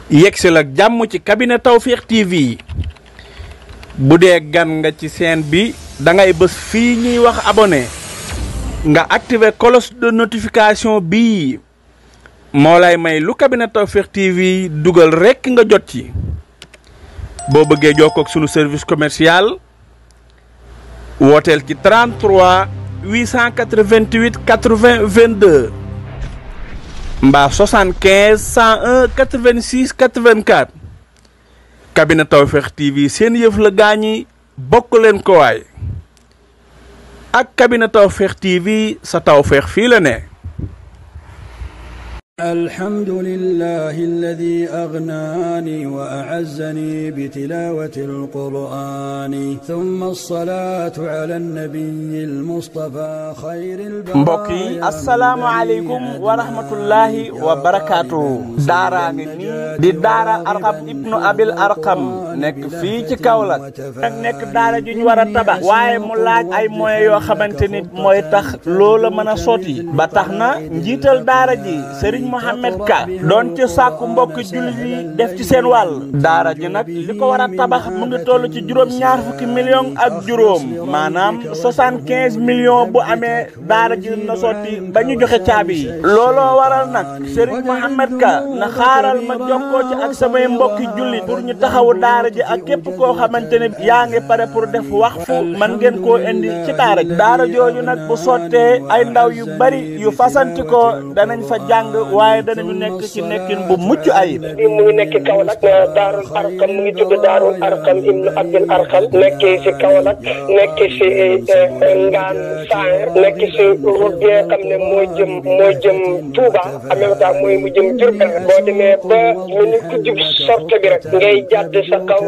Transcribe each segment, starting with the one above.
yegsil ak jàmm ci cabinet Tawfekh TV bu dee gan nga ci chaîne bi da ngay bës fii ñuy wax abonné nga activer cloche de notification bii moo lay may lu cabinet Tawfekh TV dugal rekk nga jot ci boo bëggee jokkoo ak sunu service commercial wooteel ci 33 888 80 22 mbaa 75 101 86 84 cabinet Tawfekh TV seen yëf la gaañi bokk leen ko waay ak cabinet Tawfekh TV sa tawfeex fii la ne. الحمد لله الذي أغناني وأعزني بتلاوة القرآن ثم الصلاة على النبي المصطفى خير البرايا mbokk yi asalaamaaleykum wa rahmatullahi wa barakaatu. daaraa ngi nii di daara Arqam ibnu Abil Arqam nekk fii ci Kaolack ak nekk daara ju ñu war a tabax waaye mu laaj ay moyens yoo xamante ni mooy tax loola mën a sotti ba tax na njiital daara ji Serigne Mohamed Ka doon ci sàkku mbokk jullit yi def ci seen wàll daara ji nag li ko war a tabax mu ngi toll ci juróom-ñaar fukki millions ak juróom maanaam 75 millions bu amee daara ji na sotti ba ñu joxe caabi yi looloo waral nag Serigne Mohamed Ka na xaaral ma jokkoo ci ak samay mbokki jullit pour ñu taxawu daara ji ak képp koo xamante ne yaa ngi pare pour def waqfu man ngeen koo indi ci daara ji daara jooju nag bu sottee ay ndaw yu bari yu fasanti ko danañ fa jàng waaye danañu nekk ci nekkin bu mucc ayib. mu ngi nekk Kaolack Daarul Arqam mu ngi tudd Daarul Arqam ibnu Abdul Arqam nekk ci Kaolack nekk ci Ngaan Saer nekk ci route bi nga xam ne moo jëm Touba en même temps mu jëm Diourbel boo demee ba mu ni ku jub sorte bi rek ngay jàdd sa kaw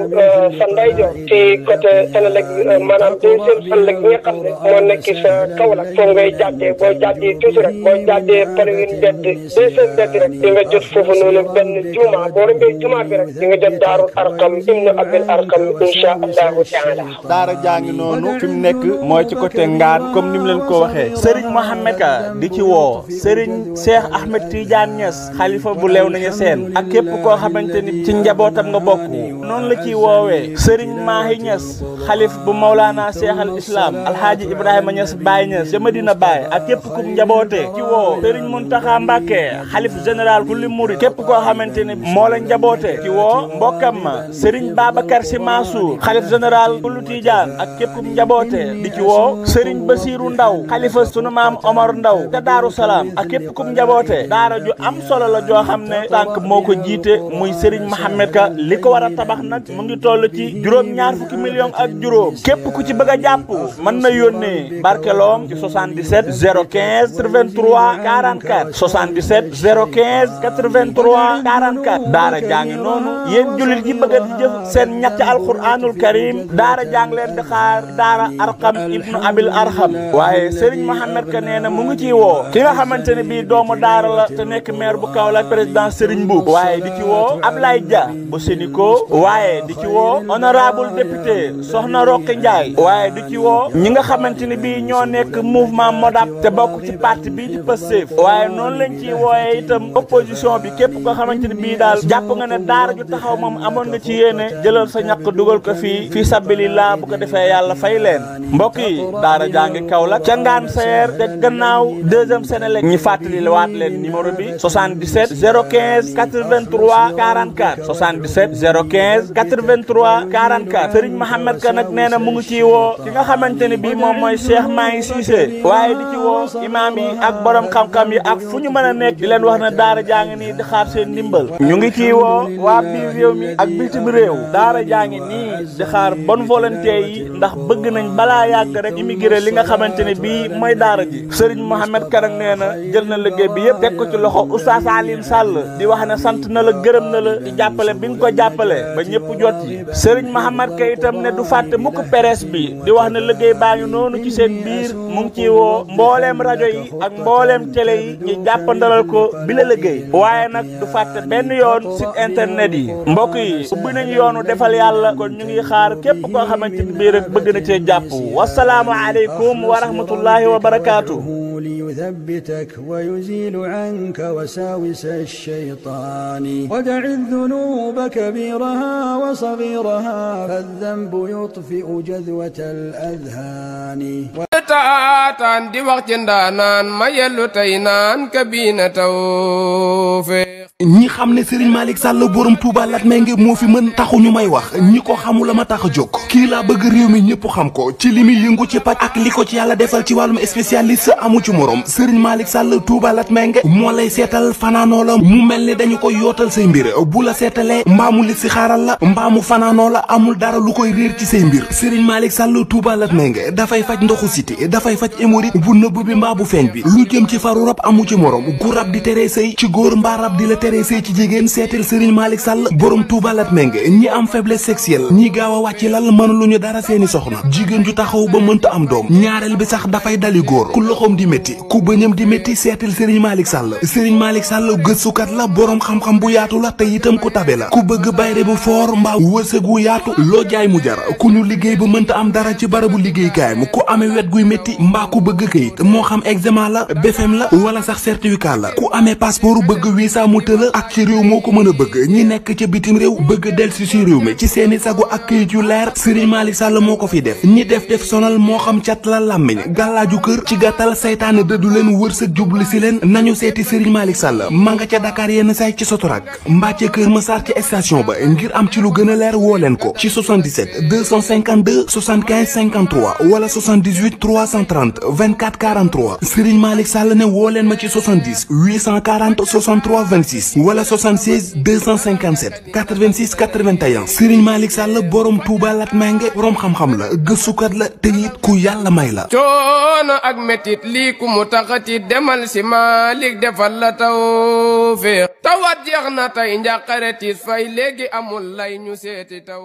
sa ndeyjoor ci côté Sénélec maanaam deuxième Sénélec bi nga xam ne moo nekk sa Kaolack foofu ngay jàddee boo jàddee tuuti rek boo jàddee palewin mbedd deuxième mbedd rek di nga jot foofu noonu benn juma boo rombee juma bi rek di nga jot Daarul Arqam ibnu Abil Arqam insha allahu taala. daara jàngi noonu fi mu nekk mooy ci côté Ngaan comme ni mu leen ko waxee Serigne Mohamed Ka di ci woo Serigne Cheikh Ahmed Tidiane Niass xalifa bu leew nañu seen ak képp koo xamante ni ci njabootam nga bokk noonu la ciy woowee Serigne Mahi Niass xalif bu Mawlana Cheikh al Islam Alhaaji Ibrahima Niass Baye Niass ca Medina Baye ak képp ku njaboote ci woo Serigne Mountakha Mbacké xalif général kulli murid képp koo xamante ni moo la njaboote ci woo mbokkam ma Serigne Babacar Sy Mansour xalif général kullu Tidiane ak képp ku njaboote di ci woo Serigne Bassirou Ndaw xalifa sunu maam Omar Ndaw ca Daaru Salaam ak képp ku njaboote daara ju am solo la joo xam ne tànk moo ko jiite muy Serigne Mohamed Ka li ko war a tabax nag mu ngi toll ci juróom-ñaar fukki millions ak juróom képp ku ci bëgg a jàpp mën na yónnee barkeloom ci 77 015 83 44 77 015 83 44 daara jàngi noonu yéen jullit yi bëgg a di jëf seen ñetti alquranul karim daara jàng leen di xaar daara Arqam ibnu Abil Arqam waaye Serigne Mohamed Ka nee na mu ngi ciy woo ki nga xamante ne bii doomu daara la te nekk maire bu Kaolack président Serigne Mboup waaye di ci woo Ablaye Dia bu Sénico waaye di ci woo honorable député Soxna Roqe Ndiaye waaye di ci woo ñi nga xamante ne bii ñoo nekk mouvement Modap te bokk ci parti bii di Pastef waaye noonu lañ ciy wooyee itam opposition bi képp koo xamante ne bii daal jàpp nga ne daara ju taxaw moom amoon nga ci yéene jëlal sa ñàkk dugal ko fii sabilillah bu ko defee yàlla fay leen mbokk yi daara jàngi Kaolack ca Ngaan Saer te gannaaw deuxième Sénélec ñi fàttali waat leen numéro bi 77 015 83 44 77 015 83 44 Serigne Mohamed Ka nag nee na mu ngi ciy woo ki nga xamante ne bii moom mooy Cheikh Mahi Cissé waaye di ci woo imaam yi ak borom xam-xam yi ak fu ñu mën a nekk di leen wax ne daara jaa ngi nii di xaar seen ndimbal ñu ngi ciy woo waa biir réew mi ak bitim réew daara jaa ngi nii di xaar bonne volonté yi ndax bëgg nañ balaa yàgg rek immigré li nga xamante ne bii mooy daara ji Serigne Mohamed Ka nag nee na jël na liggéey bi yëpp teg ko ci loxo Oustaz Alioune Sall di wax ne sant na la gërëm na la di jàppale bi nga ko jàppale ba ñëpp jot yi Serigne Mohamed Ka itam ne du fàtte mukk presse bi di wax ne liggéey baa ngi noonu ci seen biir mu ngi ciy woo mbooleem rajo yi ak mbooleem télé yi ñu jàppandalal ko ko bi la liggéey waaye nag du fàtte benn yoon site internet yi mbokk yi ubbi nañu yoonu defal yàlla kon ñu ngi xaar képp koo xamante ni bii rek bëgg na cee jàpp wasalaamu aleykum wa rahmatullahi wa barakaatu. ليثبتك ويزيل عنك وساوس الشيطان ودع الذنوب كبيرها وصغيرها فالذنب يطفئ جذوة الأذهان taataan di wax ci ndaanaan ma yellu tey naan kabiina tawfiq ñi xam ne Serigne Malick Sall borom Touba Latmingué moo fi mën taxuñu may wax ñi ko xamul la ma tax a jóg kii laa bëgg réew mi ñëpp xam ko ci li muy yëngu ci paj ak li ko ci yàlla defal ci wàllum spécialiste amu ci morom Serigne Malick Sall Touba Latmingué moo lay seetal fanaanoo la mu mel ni dañu koy yootal say mbir bu la seetalee mbaamu li si xaaral la mbaamu fanaanoo la amul dara lu koy réer ci say mbir Serigne Malick Sall Touba Latmingué dafay faj ndoxu siti dafay faj hémorroïde bu nëbb bi mbaa bu feeñ bi lu jëm ci faru rab amu ci morom gu rab di tere sëy ci góor mbaa rab di la tere sëy ci jigéen seetal Serigne Malick Sall borom Touba Latmingué ñi am faiblesse sexuelle ñi gaaw a wàcc lal mën lu ñu dara seeni soxna jigéen ju taxaw ba mënta am doom ñaareel bi sax dafay dali góor ku loxoom di métti ku bëñam di métti seetal Serigne Malick Sall Serigne Malick Sall gëstukat la borom xam-xam bu yaatu la te itam ku tabe la ku bëgg bayre bu foor mbaa wërsëg wu yaatu loo jaay mu jar ku ñu liggéey ba mënta am dara ci barabu liggéeykaayam ku amee wet guy métti mbaa ku bëgg kayit moo xam examen la BFEM la wala sax certificat la ku amee passeport bëgg visa mu tëla ak ci réew moo ko mën a bëgg ñi nekk ca bitim réew bëgg delsi ci réew mi ci seeni sagu ak kayit yu leer Serigne Malick Sall moo ko fi def ñi def sonal moo xam cat la làmmiñ gàllaaju kër ci gàttal saytaane dëddu leen wërsëg jublu si leen nañu seeti Serigne Malick Sall ma nga ca Dakar yenn say ci Sotorak mbaa ca Kër Massar ci station ba ngir am ci lu gën a leer woo leen ko ci 77 252 75 53 wala 78 330 24 43 Serigne Malick Sall ne woo leen ma ci 70 840 63 26 wala 76 257 86 81 Serigne Malick Sall borom Touba Latmingué borom xam-xam la gëstukat la te it ku yàlla may la. coono ak metit lii ku mu taxati demal si Malick defal la tawfiq tawat jeex na tey njàqare tiis fay léegi amul lay ñu seeti taw.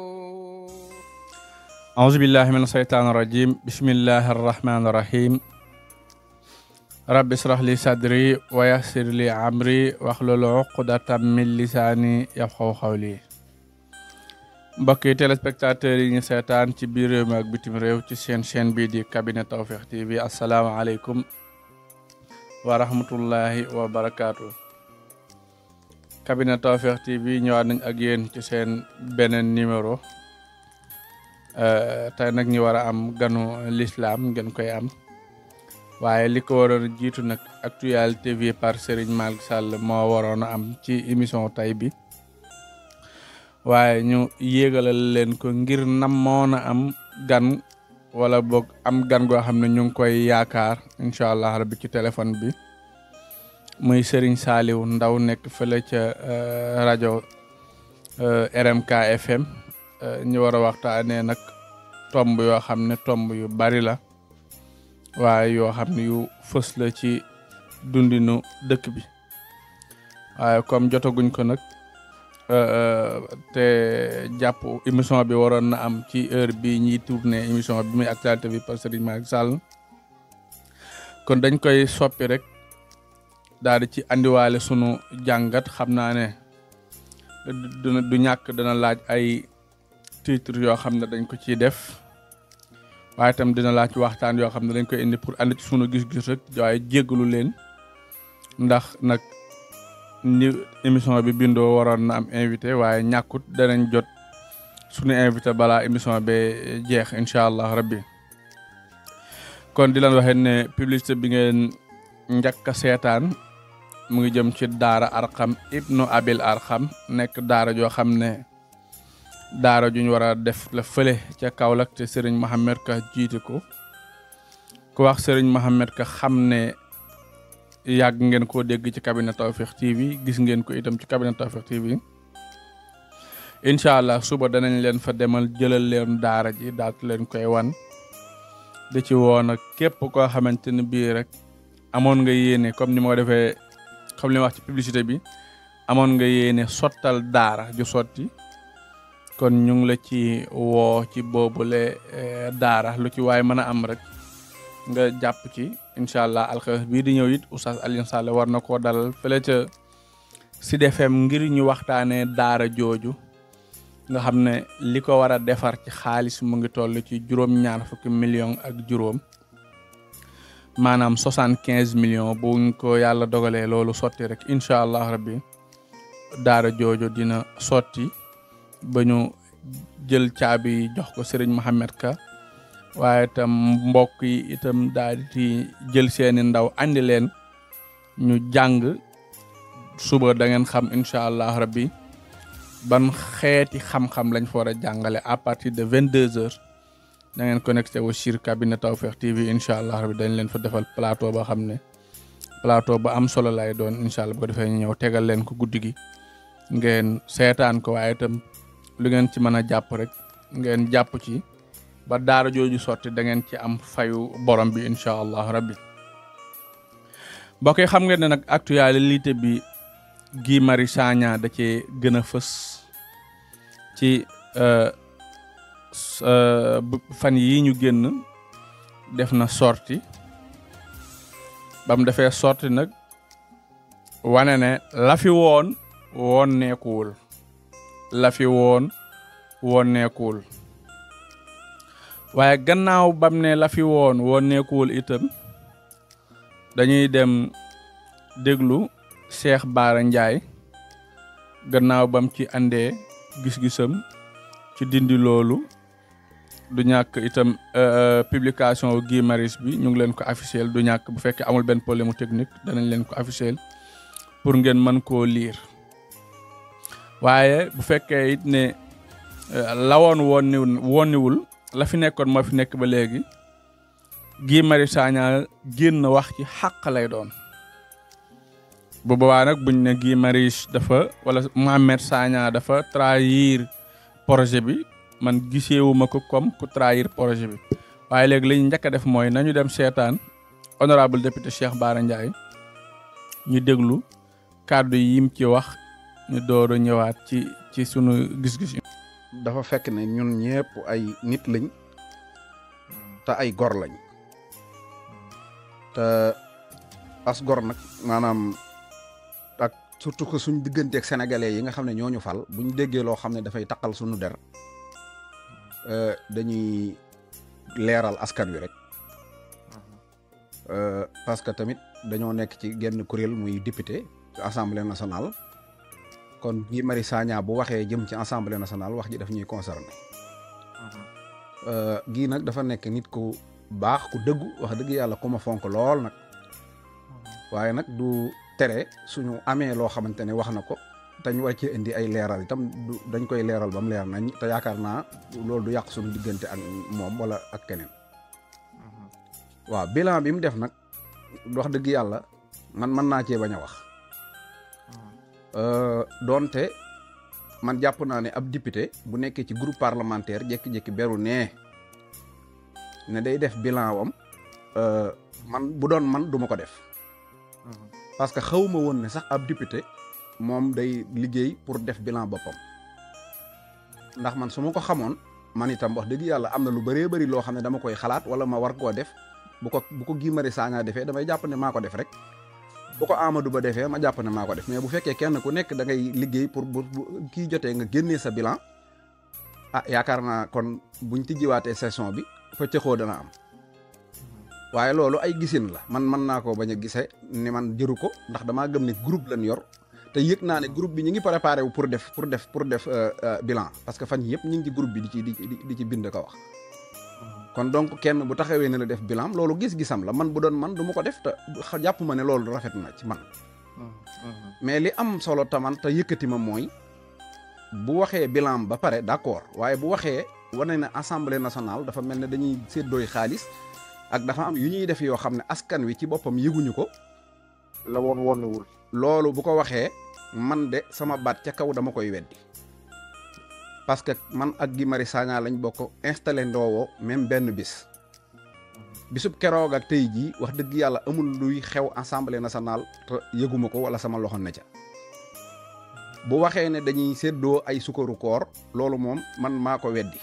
auzu billahi min asheytaan irajim bismillahi arrahmani irrahim rabbi israh li sadri wa yassir li amri waxlul uqdatam min lisaani yafqahu qawli mbokki téléspectateurs yi ñu seetaan ci biir réew mi ak bitim réew ci seen chaîne bii di cabinet Tawfekh TV asalaamaaleykum wa rahmatullahi wa barakaatu. cabinet Tawfekh TV ñëwaat nañ ak yéen ci seen beneen numéro tey nag ñu war a am ganu l'islam ngeen koy am waaye li ko waroon a jiitu nag actualité vie par Serigne Malick Sall moo waroon a am ci émission tay bi waaye ñu yéegalal leen ko ngir namoon a am gan wala boog am gan goo xam ne ñu ngi koy yaakaar incha allah rabbi ci téléphone bi muy Serigne Saliou Ndaw nekk fële ca rajo RMK FM ñu war a waxtaanee nag tomb yoo xam ne tomb yu bari la waaye yoo xam ne yu fës la ci dundinu dëkk bi waaye comme jotaguñ ko nag te jàpp émission bi waroon na am ci heure bi ñuy tourné émission bi muy actualité bi par Serigne Malick Sall kon dañ koy soppi rek daal di ci andiwaale sunu jàngat xam naa ne du ñàkk dana laaj ay titre yoo xam ne dañ ko ciy def waaye itam dina laaj waxtaan yoo xam ne dañ koy indi pour andi ci sunu gis-gis rek waaye jéggalu leen ndax nag ni émission bi bindoo waroon na am invité waaye ñàkkut danañ jot sunu invité balaa émission bi jeex incha allah rabbi kon di leen waxee ne publicité bi ngeen njëkk a seetaan mu ngi jëm ci daara Arqam ibnu Abil Arqam nekk daara joo xam ne daara juñ war a def la fële ca Kaolack te Serigne Mohamed Ka jiite ko ku wax Serigne Mohamed Ka xam ne yàgg ngeen koo dégg ci cabinet Tawfekh TV gis ngeen ko itam ci cabinet Tawfekh TV incha allah suba danañ leen fa demal jëlal leen daara ji daatu leen koy wan da ci woon ak képp koo xamante ne bii rek amoon nga yéene comme ni ma ko defee comme li ma wax ci publicité bi amoon nga yéene sottal daara ju sotti kon ñu ngi la ci woo ci boobule daara lu ci waay mën a am rek nga jàpp ci incha allah alxames bii di ñëw it Oustaz Alioune Sall war na koo dalal fële ca Sud FM ngir ñu waxtaanee daara jooju nga xam ne li ko war a defar ci xaalis mu ngi toll ci juróom-ñaar fukki millions ak juróom maanaam 75 millions buñ ko yàlla dogalee loolu sotti rek incha allah rabbi daara jooju dina sotti ba ñu jël caabi jox ko Serigne Mohamed Ka waaye itam mbokk yi itam daal di jël seeni ndaw andi leen ñu jàng suba da ngeen xam incha allah rabbi ban xeeti xam-xam lañ fa war a jàngale à partir de 22h da ngeen connecté wu sur cabinet Tawfekh TV incha allah rabbi dañ leen fa defal plateau ba xam ne plateau ba am solo lay doon incha allah bu ko defee ñu ñëw tegal leen ko guddi gi ngeen seetaan ko waaye itam lu ngeen ci mën a jàpp rek ngeen jàpp ci ba daara jooju sotti da ngeen ci am fayu borom bi incha allah rabbi mbokk yi xam ngeen ne nag actualité bi Guy Marius Sagna da cee gën a fës ci fan yii ñu génn def na sorti ba mu defee sorti nag wane ne la fi woon neekuwul la fi woon neekuwul waaye gannaaw bam ne la fi woon neekuwul itam dañuy dem déglu Cheikh Bara Ndiaye gannaaw bam ci andee gis-gisam ci dindi loolu du ñàkk itam publication Guy Marius bi ñu ngi leen ko officiel du ñàkk bu fekkee amul benn problème technique danañ leen ko officiel pour ngeen mën koo lire waaye bu fekkee it ne la wooniwul la fi nekkoon moo fi nekk ba léegi Guy Marius Sagna génn wax ci xàq lay doon bu boobaa nag buñ ne Guy Marius dafa wala Mohamed Sagna dafa trahir projet bi man giseewuma ko comme ku trahir projet bi waaye léegi li ñu njëkk a def mooy nañu dem seetaan honorable député Cheikh Bara Ndiaye ñu déglu kàddu yim ci wax ñu door a ñëwaat ci sunu gis-gis. dafa fekk ne ñun ñëpp ay nit lañ te ay gor lañ te as gor nag maanaam ak surtout que suñ digganteeg sénégalais yi nga xam ne ñooñu fal buñ déggee loo xam ne dafay taqal suñu der dañuy leeral askan wi rek parce que tamit dañoo nekk ci genn kuréel muy député assemblée nationale kon Guy Marius Sagna bu waxee jëm ci assemblée nationale wax ji daf ñuy concerné gii nag dafa nekk nit ku baax ku dëggu wax dëgg yàlla ku ma fonk lool nag waaye nag du tere suñu amee loo xamante ne wax na ko te ñu war ci indi ay leeral itam dañ koy leeral ba mu leer nañ te yaakaar naa loolu du yàq suñu diggante ak moom wala ak keneen waaw bilan bi mu def nag wax dëgg yàlla man mën naa cee bañ a wax doonte man jàpp naa ne ab député bu nekkee ci groupe parlementaire jékki-jékki beru ne day def bilan wam man bu doon man duma ko def parce que xawma woon ne sax ab député moom day liggéey pour def bilan boppam ndax man su ma ko xamoon man itam wax dëgg yàlla am na lu bëree bëri loo xam ne dama koy xalaat wala ma war koo def bu ko Guy Marius Sagna defee damay jàpp ne maa ko def rek bu ko Amadou Ba defee ma jàpp ne maa ko def mais bu fekkee kenn ku nekk da ngay liggéey pour bu kii jotee nga génnee sa bilan yaakaar naa kon buñ tijjiwaatee session bi pëccëxoo dana am waaye loolu ay gisin la man mën naa koo bañ a gisee ni man jëru ko ndax damaa gëm ne groupe lañ yor te yëg naa ne groupe bi ñu ngi préparé wu pour def bilan parce que fan yëpp ñu ngi ci groupe bi di ci bind ko wax kon donc kenn bu taxawee ne la def bilan loolu gis-gisam la man bu doon man du ma ko def te jàpp ma ne loolu rafet na ci man mais li am solo taman te yëkkati ma mooy bu waxee bilan ba pare d'accord waaye bu waxee wane ne assemblée nationale dafa mel ne dañuy séddooy xaalis ak dafa am yu ñuy def yoo xam ne askan wi ci boppam yëguñu ko la woon loolu bu ko waxee man de sama baat ca kaw dama koy weddi parce que man ak Guy Marius Sagna lañ bokk installé ndoowoo même benn bisub keroog ak tey jii wax dëgg yàlla amul luy xew assemblée nationale te yëguma ko wala sama loxo ne ca bu waxee ne dañuy séddoo ay sukaru koor loolu moom man maa ko weddi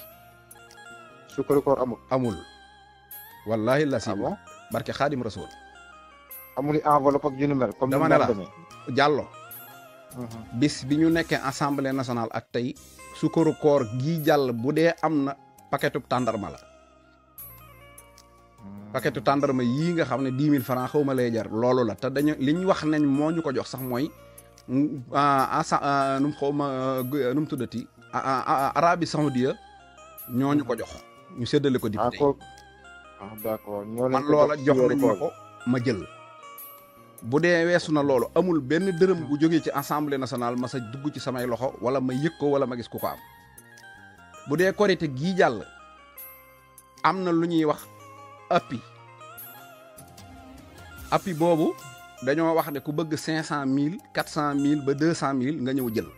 sukaru koor amul wallahi la si barke Xaadim Rasul. amul enveloppe ak yu ni mel. comme dama ni ne la demee. Diallo. bis bi ñu nekkee assemblée nationale ak tey sukkaru koor gii jàll bu dee am na paquetu tàndarma la. paquetu tàndarma yii nga xam ne 10 000 francs xaw ma lay jar loolu la te dañu li ñu wax nañ moo ñu ko jox sax mooy nu mu xaw ma nu mu tuddati Arabie Saoudite ñoo ñu ko jox ñu séddale ko député yi. d'accord man loola jox nañ ma ko ma jël. bu dee weesu na loolu amul benn dërëm bu jógee ci assemblée nationale ma sa dugg ci samay loxo wala ma yëg ko wala ma gis ku ko am. bu dee korite gii jàll am na lu ñuy wax appui boobu dañoo wax ne ku bëgg 500000 400000 ba 200000 nga ñëw jël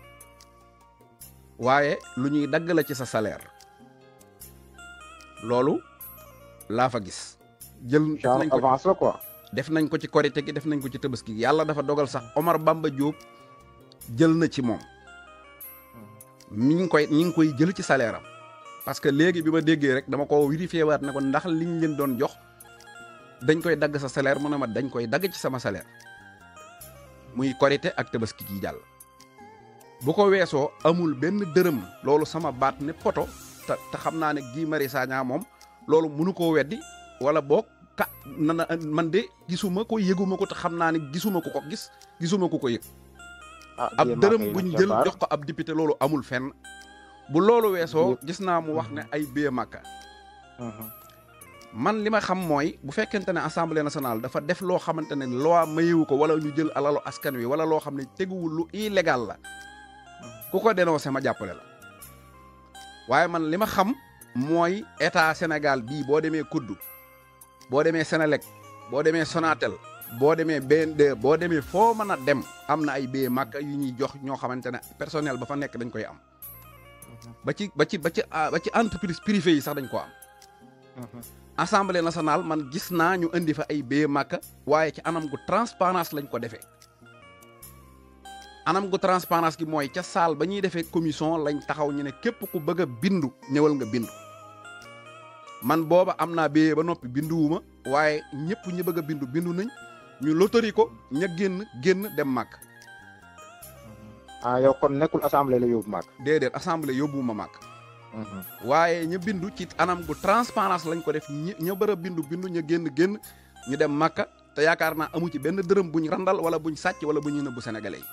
waaye lu ñuy dagg la ci sa salaire loolu laa fa gis. jël nañ ko avance la quoi. def nañ ko ci korite gi def nañ ko ci tabaski yàlla dafa dogal sax Omar Bamba Diop jël na ci moom ñi ngi koy jël ci salaire am parce que léegi bi ma déggee rek dama ko vérifié waat ne ko ndax liñ leen doon jox dañ koy dagg sa salaire mu ne ma dañ koy dagg ci sama salaire muy korite ak tabaski gi jàll. bu ko weesoo amul benn dërëm loolu sama baat ne poto te xam naa ne Guy Marius Sagna moom loolu mënu koo weddi wala boog man de gisuma ko yëguma ko te xam naa ne gisuma ko gis gisuma ko yëg. ab dërëm buñ jël jox ko ab député loolu amul fenn. bu loolu weesoo gis naa mu wax ne ay bee màkka man li ma xam mooy bu fekkente ne assemblée nationale dafa def loo xamante ne loi mayewu ko wala ñu jël alalu askan wi wala loo xam ne teguwul lu illégal la ku ko dénoncé ma jàppale la waaye man li ma xam mooy état Sénégal bii boo demee kuddu boo demee Sénélec boo demee Sonatel boo demee BND boo demee foo mën a dem am na ay bee màkka yu ñuy jox ñoo xamante ne personnel ba fa nekk dañ koy am ba ci entreprise privée yi sax dañ ko am. assemblée nationale man gis naa ñu indi fa ay bee màkka waaye ci anam gu transparence lañ ko defee. anam gu transparence gi mooy ca salle ba ñuy defee commission lañ taxaw ñu ne képp ku bëgg a bindu ñëwal nga bindu. man booba am naa bee ba noppi binduwuma waaye ñëpp ñi bëgg a bindu nañ ñu lotori ko ña génn dem màkk. yow kon nekkul assemblée la yóbbu màkk. déedéet assemblée yóbbuwuma màkk. waaye ñu bindu ci anam gu transparence lañ ko def ña bëra bindu ña génn ñu dem màkka te yaakaar naa amu ci benn dërëm buñ randal wala buñ sàcc wala bu ñuy nëbbu sénégalais yi.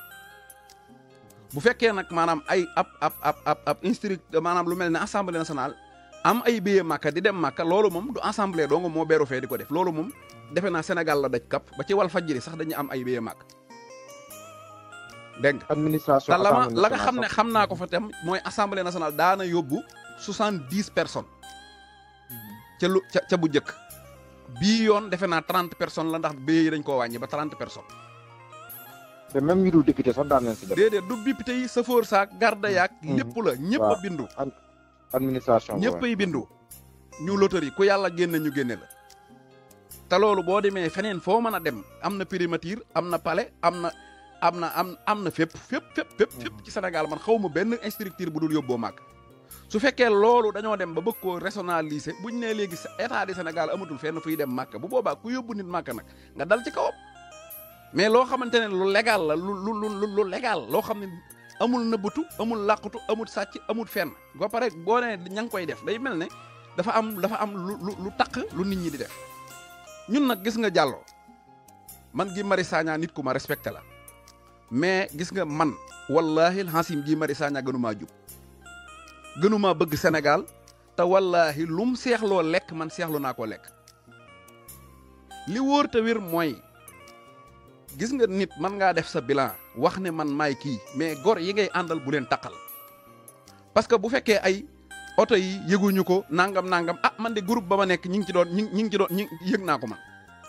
bu fekkee nag maanaam ay ab instruct maanaam lu mel ne assemblée nationale am ay béyee màkka di dem màkka loolu moom du assemblée dong moo beeru fee di ko def loolu moom defe naa Sénégal la daj kap ba ci wal fajiri sax dañuy am ay béyee màkk. dégg nga administration te la nga xam ne xam naa ko fa tam mooy assemblée nationale daana yóbbu 70 personnes ca bu njëkk bii yoon defe naa 30 personnes la ndax béy yi dañ koo wàññi ba 30 personnes. te même ñu dul député sax daan leen si def. déedéet du député yi chauffeur saak garde yaak lépp la ñëpp a bindu. administration ñëpp ay bindu ñu loterie ku yàlla génne ñu génne la. te loolu boo demee feneen foo mën a dem am na primature am na palais am na fépp ci Sénégal man xaw ma benn instructeur bu dul yóbboo màkk. su fekkee loolu dañoo dem ba bëgg koo rationaliser buñ nee léegi état du Sénégal amatul fenn fuy dem màkk bu boobaa ku yóbbu nit màkk nag nga dal ci kawam. mais loo xamante ne lu légal la lu légal loo xam ne amul nëbbatu amul làqutu amul sàcc amul fenn ba pare boo nee ña ngi koy def day mel ne dafa am lu taq lu nit ñi di def. ñun nag gis nga Diallo man Guy Marius Sagna nit ku ma respecté la mais gis nga man wallahi alhasim Guy Marius Sagna gënumaa jub gënumaa bëgg Sénégal te wallahi lum seexloo lekk man seexlu naa koo lekk li wóor te wér mooy gis nga nit man ngaa def sa bilan wax ne man maay kii mais gor yi ngay àndal bu leen taqal parce que bu fekkee ay oto yi yëguñu ko nangam man de groupe ba ma nekk ñi ngi ci doon yëg naa ko man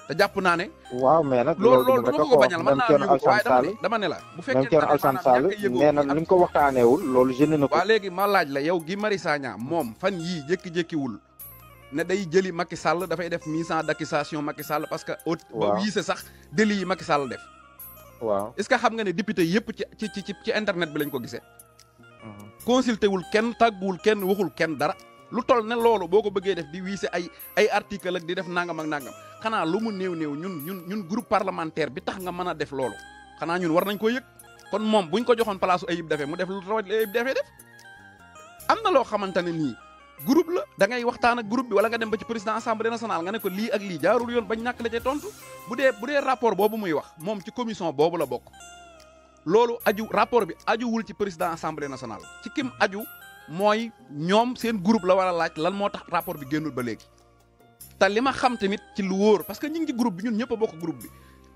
te jàpp naa ne. waaw mais nag loolu du ma ko bañal man naa yëgu ko waaye dama ne la bu fekkee Thierno Alassane Sall nee na ni mu ko waxtaaneewul loolu gêné na ko. waaw léegi ma laaj la yow Guy Marius Sagna moom fan yii jékki-jékkiwul ne day jëli Macky Sall dafay def mise en accusation Macky Sall parce que. ba wiise sax délit yi Macky Sall def. waaw est-ce que xam nga ne député yëpp ci internet bi lañ ko gisee. consulté wul kenn tàgguwul kenn waxul kenn dara lu toll ne loolu boo ko bëggee def di wiise ay article ak di def nangam ak nangam xanaa lu mu néew ñun groupe parlementaire bi tax nga mën a def loolu xanaa ñun war nañ ko yëg kon moom buñ ko joxoon place Ayib Daffé mu def lu rawat Ayib Daffé def am na loo xamante ne nii groupe la da ngay waxtaan ak groupe bi wala nga dem ba ci président assemblée nationale nga ne ko lii ak lii jaarul yoon bañ ñàkk la cay tontu bu dee rapport boobu muy wax moom ci commission boobu la bokk loolu rapport bi ajuwul ci président assemblée nationale ci kim aju mooy ñoom seen groupe la war a laaj lan moo tax rapport bi génnul ba léegi te li ma xam tamit ci lu wóor parce que ñu ngi ci groupe bi ñun ñëpp a bokk groupe bi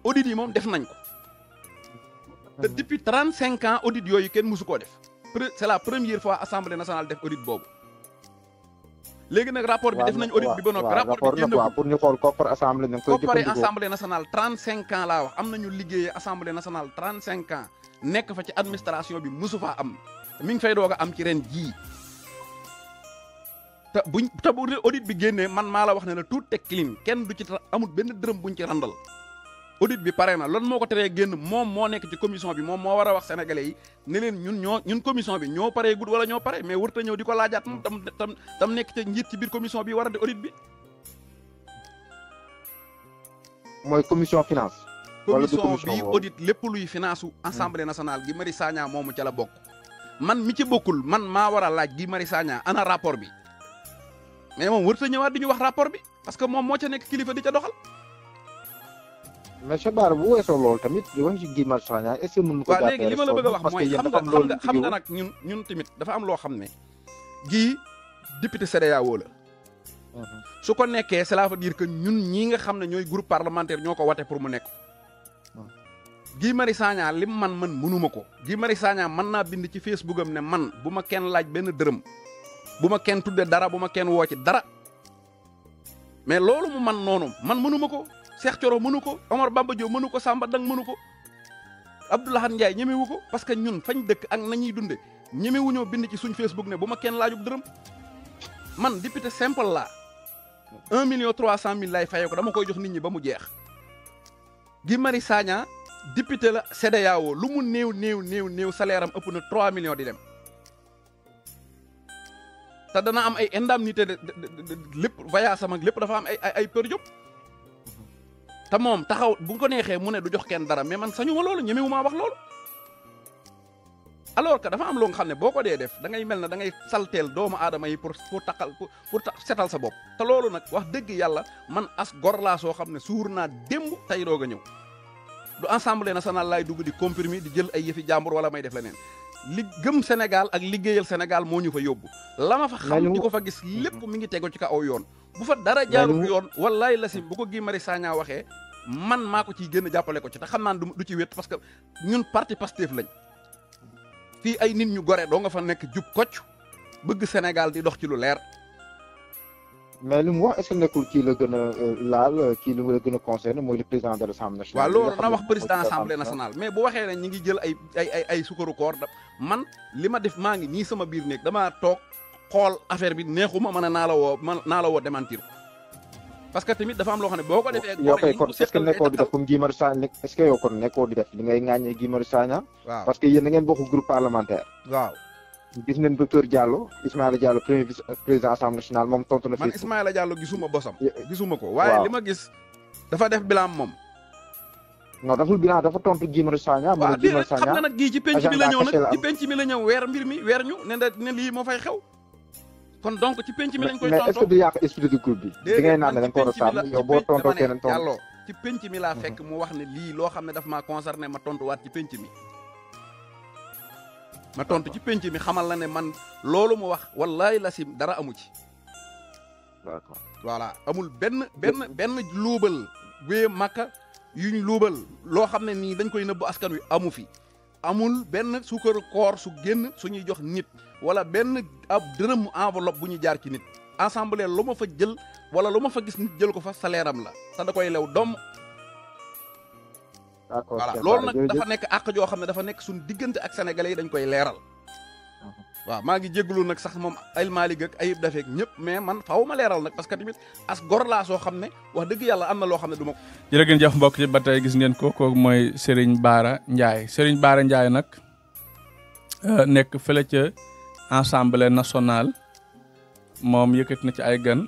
audit yi moom def nañ ko te depuis 35 ans audit yooyu kenn musu koo def c'est la première fois assemblée nationale def audit boobu léegi nag rapport bi def nañ audit bi ba noppi rapport bi génn pour ñu xool koppar assemblée nañ koy koppari assemblée nationale 35 ans laa wax am nañu liggéeyee assemblée nationale 35 ans nekk fa ci administration bi musu faa am mi ngi fay doog a am ci ren jii te bu audit bi génnee man maa la wax ne la tout est clean kenn du ci amul benn dërëm buñ ci randal audit bi pare na lan moo ko teree génn moom moo nekk ci commission bi moom moo war a wax sénégalais yi ne leen ñun commission bi ñoo paree gud wala ñoo pare mais warut a ñëw di ko laajaat moom tam nekk ci njiit ci biir commission bi war a di audit bi. mooy commission finance. commission bi audit lépp luy finance su assemblée nationale Guy Marius Sagna moomu ca la bokk. man mi ci bokkul man maa war a laaj Guy Marius Sagna ana rapport bi mais moom warut a ñëwaat di ñu wax rapport bi parce que moom moo ca nekk kilifa di ca doxal. mais Cheikh Bara bu weesoo loolu tamit di wax ci Guy Marius Sagna est-ce que mën ko jàppee léegi li ma la bëgg a wax mooy xam nga nag ñun tamit dafa am loo xam ne Guy député CEDEAO la su ko nekkee cela veut dire que ñun ñii nga xam ne ñooy groupe parlementaire ñoo ko wate pour mu nekk Guy Marius Sagna lim man mënuma ko Guy Marius Sagna mën naa bind ci Facebook am ne man bu ma kenn laaj benn dërëm bu ma kenn tudde dara bu ma kenn woo ci dara mais loolu mu man noonu man mënuma ko Cheikh Thioro mënu ko Omar Bamba Diop mënu ko Samba Dang mënu ko Abdoulaye Ndiaye ñemewu ko parce que ñun fañ dëkk ak nañuy dunde ñemewuñoo bind ci suñ Facebook ne bu ma kenn laajub dërëm man député simple laa 1.300.000 lay fayee ko dama koy jox nit ñi ba mu jeex Guy Marius Sagna député la CEDEAO lu mu néew salaire am ëpp na 3 millions di dem te dana am ay indemnité de lépp voyage sama lépp dafa am ay per diem te moom taxaw bu ko neexee mu ne du jox kenn dara mais man sañu ma loolu ñemewu maa wax loolu alors que dafa am loo nga xam ne boo ko dee def da ngay mel ne da ngay salteel doomu aadama yi pour setal sa bopp te loolu nag wax dëgg yàlla man as gor laa soo xam ne suur naa démb tey doog a ñëw du assemblée nationale laay dugg di compromis di jël ay yëfi jàmbur wala may def leneen li gëm Sénégal ak liggéeyal Sénégal moo ñu fa yóbbu la ma fa xam di ko fa gis lépp mi ngi tego ci kaw yoon bu fa dara jaarul yoon wallaay la si bu ko Guy Marius Sagna waxee man maa ko ciy génn jàppale ko ci te xam naa du ci wét parce que ñun parti Pastef lañ fii ay nit ñu gore doo nga fa nekk jub kocc bëgg Sénégal di dox ci lu leer. mais li mu wax est-ce que nekkul kii la gën a laal kii la gën a concerné mooy le président de l'Assemblée nationale. waaw loolu na wax président assemblée nationale mais bu waxee ne ñi ngi jël ay sukaru koor man li ma def maa ngi nii sama biir néeg damaa toog xool affaire bi neexuma mën a naa la woo démentir parce que tamit dafa am loo xam ne boo ko defee. yow kay kon est-ce que nekkoo di def comme Guy Marius Sagna est-ce que yow kon nekkoo di def li ngay ŋàññee Guy Marius Sagna. waaw parce que yéen da ngeen bokk groupe parlementaire. waaw. gis ngeen docteur Diallo Ismaïla Diallo premier vice président assemblée nationale moom tontu na. man Ismaïla Diallo gisuma bosam. gisuma ko waaye li ma gis dafa def bilan moom. non daful bilan dafa tontu Guy Marius Sagna. waaw lii rek xam nga nag gii ci penc mi la ñëw nag ci penc mi la ñëw weer mbir mi weer ñu ne lii moo fay xew. kon donc ci penc mi lañ koy tontoo mais est-ce que du yàq esprit du groupe bi. di ngay naan ne dañ ko war a sàmm yow boo tontoo keneen tontu. Diallo ci penc mi laa fekk mu wax ne lii loo xam ne daf maa concerné ma tontuwaat ci penc mi. ma tontu ci penc mi xamal la ne man loolu mu wax wallahi lasim dara amu ci. d'accord voilà amul benn luubal wee makka yuñ luubal loo xam ne nii dañ koy nëbbu askan wi amu fi. amul benn suukaru koor su génn suñuy jox nit wala benn ab dërëm enveloppe bu ñu jaar ci nit. assemblée lu ma fa jël wala lu ma fa gis nit jël ko fa salaire am la te da koy lew doom. d'accord voilà loolu nag dafa nekk àq joo xam ne dafa nekk suñu diggante ak sénégalais yi dañ koy leeral. waaw maa ngi jégalu nag sax moom El Malick ak Ayib Daffé ak ñëpp mais man faaw ma leeral nag parce que tamit as gor laa soo xam ne wax dëgg yàlla am na loo xam ne du ma ko. jërë ngeen jëf mbokk ci ba tey gis ngeen ko kooku mooy Serigne Bara Ndiaye Serigne Bara Ndiaye nag nekk fële ca assemblée nationale moom yëkkati na ci ay gan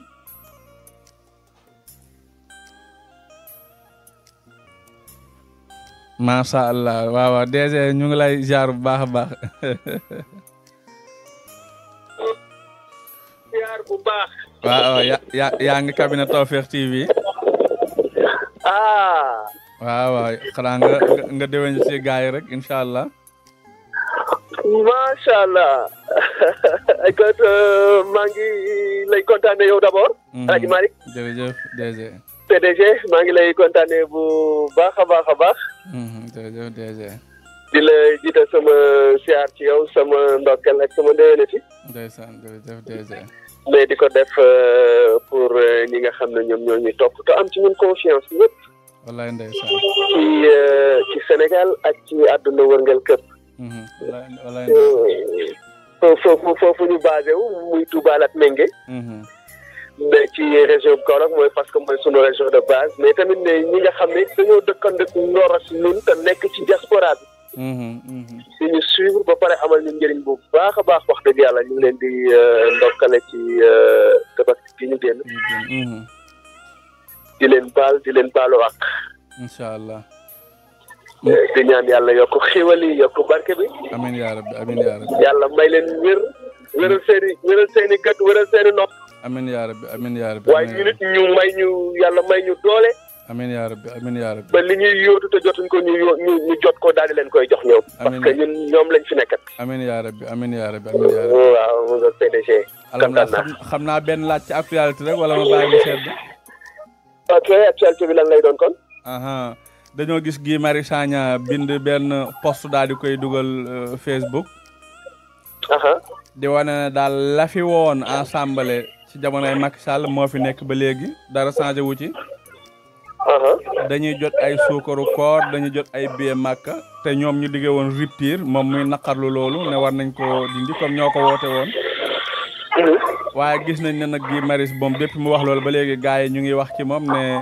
macha allah waaw DG ñu ngi lay ziar bu baax a baax. ziar bu baax. waaw yaa ngi cabinet Tawfekh TV. waaw xanaa nga déwén si gars yi rek incha allah. macha allah. écoute maa ngi lay kontaane yow d'abord. Alaaji Malick. jërëjëf DG. PDG maa ngi lay kontaane bu baax a baax a baax. jërëjëf DG. di la jiite sama siyaar ci yow sama ndokkel ak sama ndéwénati. ndeysaan jërëjëf DG. mais di ko def pour ñi nga xam ne ñoom ñoo ñuy topp te am ci ñun confiance ñëpp. wallaay ndeysaan. ci Sénégal ak ci àdduna wërngël këpp. wallaay ndeysaan. foofu ñu basé wu muy Touba Latmingué. mais ci région bu Kaolack mooy parce que mooy sunu région de base mais tamit ne ñi nga xam ne dañoo dëkkandeku Ndora si ñun te nekk ci diaspora bi. di ñu suivre ba pare amal ñu njëriñ bu baax a baax wax dëgg yàlla ñu ngi leen di ndokkale ci tabaski gi ñu génn. di leen baalu ak. incha allah. di ñaan yàlla yokk xiwal yi yokk barke bi. amiin yaa rabbi amiin yaa rabbi. yàlla may leen wéral seen i gët wéral seen i nopp. amiin yaa rabbi amiin yaa rabbi. waaye ñu nit yàlla may ñu doole. amiin yaa rabbi amiin yaa rabbi. ba li ñuy yóotu te jotuñ ko ñu jot ko daal di leen koy jox ñoom. parce que ñoom lañ fi nekkat. amiin yaa rabbi amiin yaa rabbi amiin yaa rabbi. waaw monsieur PDG. xam naa benn laaj ci actualité rek wala ma bàyyi mu sedd. ok actualité bi lan lay doon kon. dañoo gis Guy Marius Sagna bind benn post daal di koy dugal Facebook. di wane ne daal la fi woon assemblée ci jamonoy Macky Sall moo fi nekk ba léegi dara changé wu ci. dañuy jot ay suukaru koor dañuy jot ay billet Makka te ñoom ñu diggee woon rupture moom muy naqarlu loolu ne war nañ ko dindi comme ñoo ko woote woon. waaye gis nañ ne nag Guy Marius moom depuis mu wax loolu ba léegi gars yi ñu ngi wax ci moom ne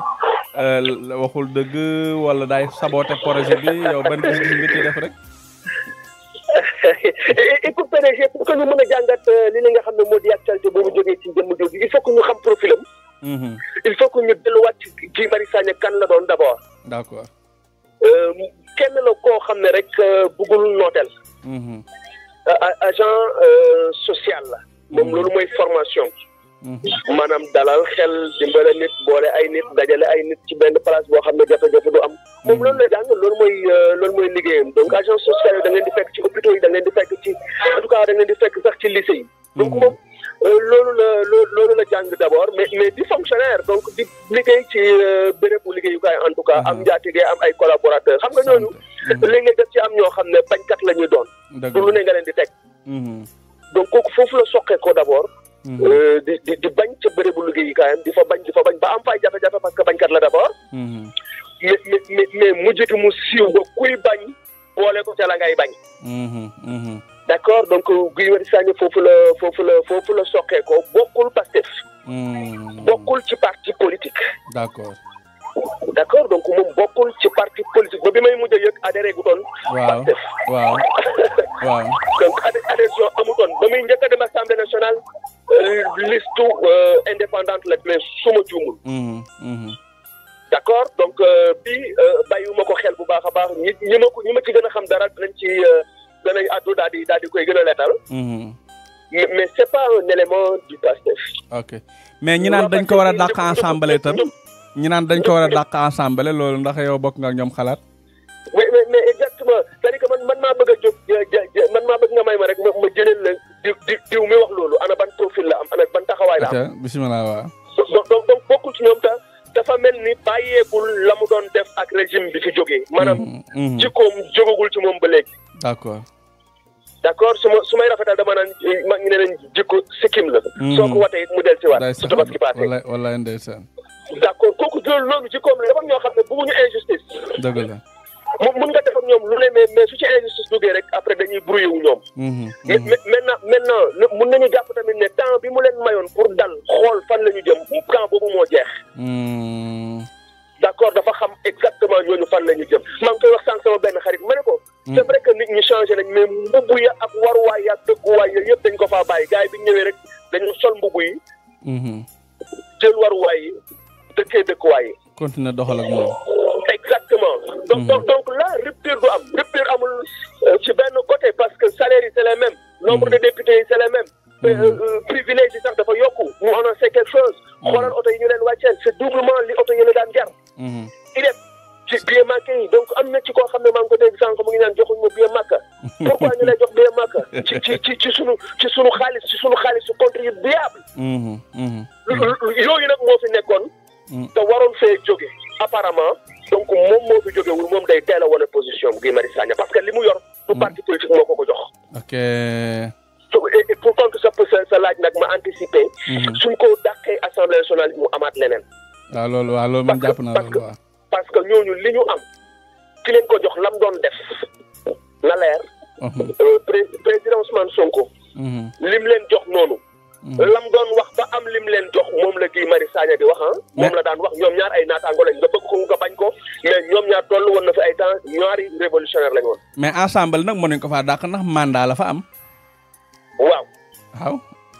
waxul dëgg wala daay saboté projet bi yow ban gis-gis nga ciy def rek. écoute PDG pour que ñu mën a jàngat li nga xam ne moo di actualité boobu jógee ci jëmm jooju il faut que ñu xam profilam. il faut que ñu delluwaat ci Guy Marius Sagna kan la doon d'abord. d'accord. kenn la koo xam ne rek bëggul nooteel. agent social la. moom loolu mooy formation. maanaam dalal xel dimbale nit boole ay nit dajale ay nit ci benn place boo xam ne jafe-jafe du am. moom loolu la jàng loolu mooy liggéeyam donc agent social yi da ngeen di fekk ci hôpitaux yi da ngeen di fekk ci en tout cas da ngeen di fekk sax ci lycée yi. donc moom loolu la jàng d'abord mais di fonctionnaire donc di liggéey ci bérébu liggéeyukaay en tout cas am njaatige am ay collaborateurs xam nga ñooñu. léeg-léeg daf ci am ñoo xam ne bañkat la ñuy doon. du lu ne nga leen di teg. donc kooku foofu la soqee ko d'abord. di bañ ca bérébu liggéeyukaayam di fa bañ ba am fay jafe-jafe parce que bañkat la d'abord. mais mujj gi mu siiw ba kuy bañ boole ko ca la ngay bañ. d'accord donc Guy Marius Sagna foofu la soqee ko bokkul Pastef. bokkul ci parti politique. d'accord donc moom bokkul ci parti politique ba bi may mujj a yëg adhéré gu doon. Pastef waaw. donc adhésion amutoon ba muy njëkk a dem assemblée nationale liste indépendante la mais suma juumul. d'accord donc bii bàyyiwuma ko xel bu baax a baax ñi ma ci gën a xam dara danañ addu daal di koy gën a leetal. mais c'est pas un élément du Pastef. ok mais ñi naan dañ ko war a dàq assemblée tam ñi naan dañ ko war a dàq assemblée loolu ndax yow bokk nga ak ñoom xalaat. mais exactement c'est-à-dire que man maa bëgg a jóg man maa bëgg nga may ma rek ma jëleel la diw mi wax loolu ana ban profil la am ana ban taxawaay la am. bismillah waaw. donc bokkul ci ñoom dafa mel ni bàyyeegul la mu doon def ak régime bi fi jógee. maanaam jikkoom jógagul ci moom ba léegi. d'accord su may rafetal dama naan mag ñu ne leen jikko sikkim la. soo ko watee it mu del si waat su tabaski passé. wallaay ndeysaan. d'accord kooku loolu jikkoom la dafa am ñoo xam ne bëgguñu injustice. dëgg la. mun nga def ak ñoom lu ne mais su ci injustice duggee rek après dañuy brouillé wu ñoom. maintenant mun nañu jàpp tamit ne temps bi mu leen mayoon pour dal xool fan la ñu jëm temps boobu moo jeex. d'accord dafa xam exactement ñooñu fan la ñu jëm maa ngi koy wax sànq sama benn xarit ma ne ko. c'est vrai que nit ñi changé nañ mais mbubb ya ak waruwaay ya ak dëkkuwaay yooyu yëpp dañ ko faa bàyyi gars yi bi ñu ñëwee rek dañu sol mbubu yi. jël waruwaay yi dëkkee dëkkuwaay yi. continuer doxal ak moom. exactement. donc là rupture du am rupture amul ci benn côté parce que salaire yi c'est les mêmes. nombre de députés yi c'est les mêmes. privilège yi sax dafa yokku mu annoncé quelque chose. xoolal oto yi ñu leen wàcceel c'est doublement li oto yi la daan jar. IDEF ci billet Makka yi donc am na ci koo xam ne maa ngi ko dégg sànq mu ngi naan joxuñ ma billet Makka. pourquoi ñu lay jox billet Makka ci sunu xaalis su contribuable. yooyu nag moo fi nekkoon. te waroon fee jóge apparemment donc moom moo fi jógewul moom day teel a wane position Guy Marius Sagna parce que li mu yor du parti politique moo ko jox. ok. et pour tontu sa laaj nag ma anticiper. suñ ko dàqee assemblée nationale mu amaat leneen. waaw loolu man jàpp naa loolu waaw. parce que ñooñu li ñu am ki leen ko jox lam doon def na leer. président Ousmane Sonko. lim leen jox noonu. lam doon wax ba am lim leen jox moom la Guy Marius Sagna di wax moom la daan wax ñoom ñaar ay naataango lañ nga bëgg ko nga bañ ko mais ñoom ñaar toll woon na fi ay temps ñaari révolutionnaire lañ woon. mais ensemble nag mënuñ ko faa dàq ndax mandat la fa am. waaw.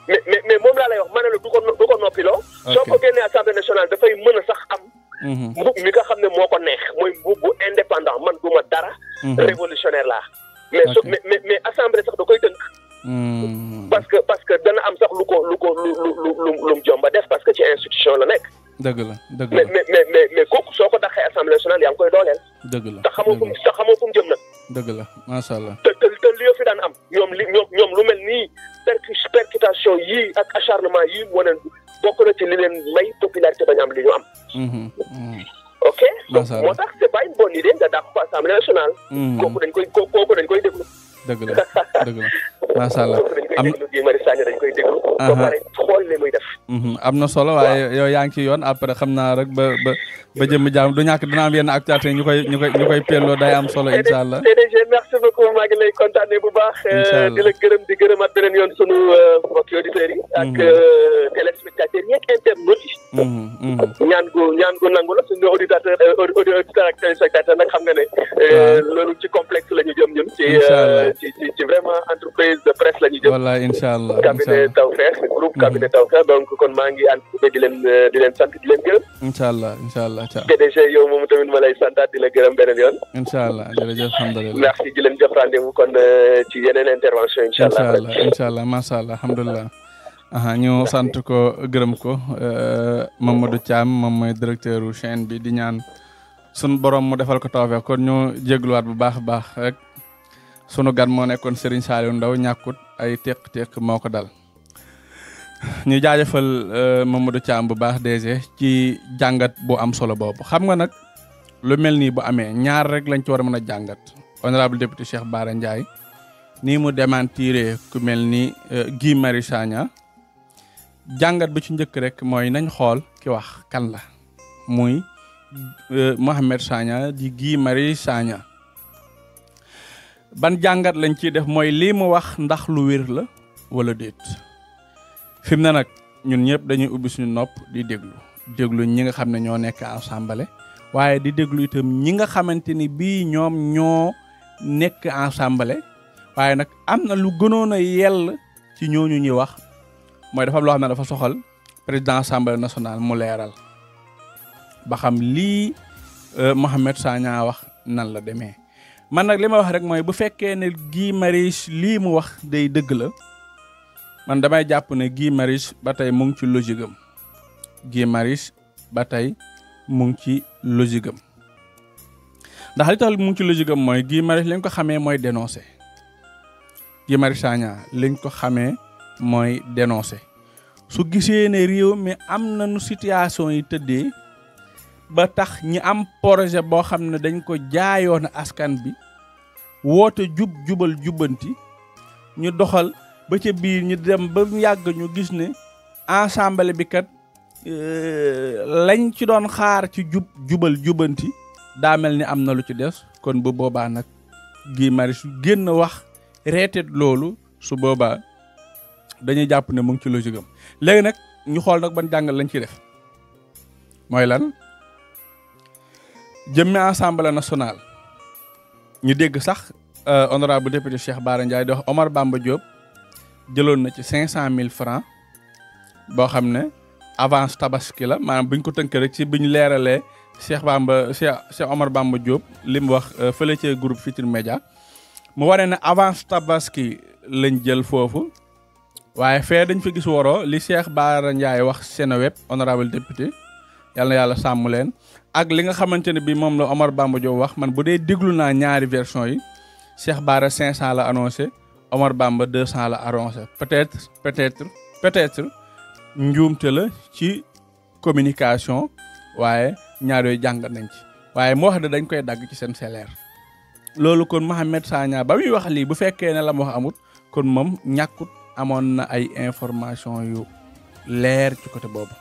mais moom laa lay wax ma ne la du ko noppiloo. soo ko génnee assemblée nationale dafay mën a sax am. mbub mi nga xam ne moo ko neex mooy mbub bu indépendant man du ma dara. révolutionnaire laa. mais assemblée sax da koy tënk. parce que dana am sax lu mu jomba def parce que ci institution la nekk. dëgg la. mais kooku soo ko daxee assemblée nationale yaa ngi koy dooleel. dëgg la te xamoo fu mu jëm nag. dëgg la macha allah. te li fi daan am ñoom lu mel nii percutation yii ak acharnement yii wane bokk na ci li leen may popularité bañ am li ñu am. ok donc moo tax c'est pas une bonne idée nga dàq ko assemblée nationale. kooku dañ koy déglu. dëgg la macha allah am na Guy Marius Sagna dañ koy déglu. ba pare xool li muy def. am na solo waaye yow yaa ngi ci yoon après xam naa rek ba jëmm jaam du ñàkk dina am yenn actualité ñu koy pelloo day am solo incha allah. DDG merci beaucoup maa ngi lay kontaanee bu baax. di la gërëm di gërëmaat beneen yoon sunu mbokki auditeurs yi. ak téléspectateurs yi ak internautes yi. ñaan gu nangu la suñu auditeur ak téléspectateur nag xam nga ne. loolu ci complexe la ñu jëm ñun. ci vraiment entreprise de presse la ñu jëm. voilà incha allah cabinet Tawfekh groupe cabinet Tawfekh donc kon maa ngi anticipé di leen sant di leen gërëm. incha allah. PDG yow moom tamit ma lay santaat di la gërëm beneen yoon. incha allah jërëjëf alhamdulilah. merci di leen jox rendez-vous kon ci yeneen intervention incha allah. incha allah macha allah alhamdulilah. ñu sant ko gërëm ko Mamadou Thiam moom mooy directeur u chaîne bi di ñaan sunu borom mu defal ko tawfeex kon ñu jégluwaat bu baax a baax rek sunu gan moo nekkoon Serigne Saliou Ndao ñàkkut ay teq moo ko dal. ñu jaajëfal Mamadou Thiam bu baax DG ci jàngat bu am solo boobu xam nga nag lu mel nii bu amee ñaar rek lañ ci war a mën a jàngat honorable député Cheikh Bara Ndiaye nii mu démentiré ku mel ni Guy Marius Sagna jàngat bi ci njëkk rek mooy nañ xool ki wax kan la muy Mohamed Sagna di Guy Marius Sagna ban jàngat lañ ciy def mooy lii mu wax ndax lu wér la wala déet fi mu ne nag ñun ñëpp dañuy ubbi suñu nopp di déglu ñi nga xam ne ñoo nekk assemblée waaye di déglu itam ñi nga xamante ni bii ñoom ñoo nekk assemblée waaye nag am na lu gënoon a yell ci ñooñu ñuy wax mooy dafa am loo xam ne dafa soxal président assemblée nationale mu leeral ba xam lii Mohamed Sagna wax nan la demee man nag li ma wax rek mooy bu fekkee ne Guy Marius lii mu wax day dëgg la man damay jàpp ne Guy Marius ba tey mu ngi ci logique am Guy Marius ba tey mu ngi ci logique am ndax li tax mu ngi ci logique am mooy Guy Marius liñ ko xamee mooy dénoncé Guy Marius Sagna liñ ko xamee mooy dénoncé su gisee ne réew mi am na nu situation yi tëddee ba tax ñi am projet boo xam ne dañ ko jaayoon askan bi woote jubal jubbanti ñu doxal ba ca biir ñu dem ba yàgg ñu gis ne assemblée bi kat lañ ci doon xaar ci jubal jubbanti daa mel ni am na lu ci des kon bu boobaa nag Guy Marius génn wax reetet loolu su boobaa dañuy jàpp ne mu ngi ci logique am léegi nag ñu xool nag ban jàngal lañ ciy def mooy lan jëmme assemblée nationale ñu dégg sax honorable député Cheikh Bara Ndiaye di wax Omar Bamba Diop jëloon na ci 500 000 francs boo xam ne avance tabaski la maanaam buñ ko tënkee rek ci biñ leeralee Cheikh Omar Bamba Diop li mu wax fële ci groupe Futurs Médias mu waree ne avance tabaski lañ jël foofu waaye fee dañ fa gis waroo li Cheikh Bara Ndiaye wax Seneweb honorable député yàlla na yàlla sàmm leen ak li nga xamante ne bi moom la Omar Bamba Diop wax man bu dee déglu naa ñaari version yi Cheikh Bara 500 la annoncé Omar Bamba 200 la annoncé peut-être njuumte la ci communication waaye ñaar yooyu jàngat nañ ci waaye moo wax ne dañ koy dagg ci seen salaire loolu kon Mohamed Sagna ba muy wax lii bu fekkee ne la mu wax amut kon moom ñàkkut amoon na ay information yu leer ci côté boobu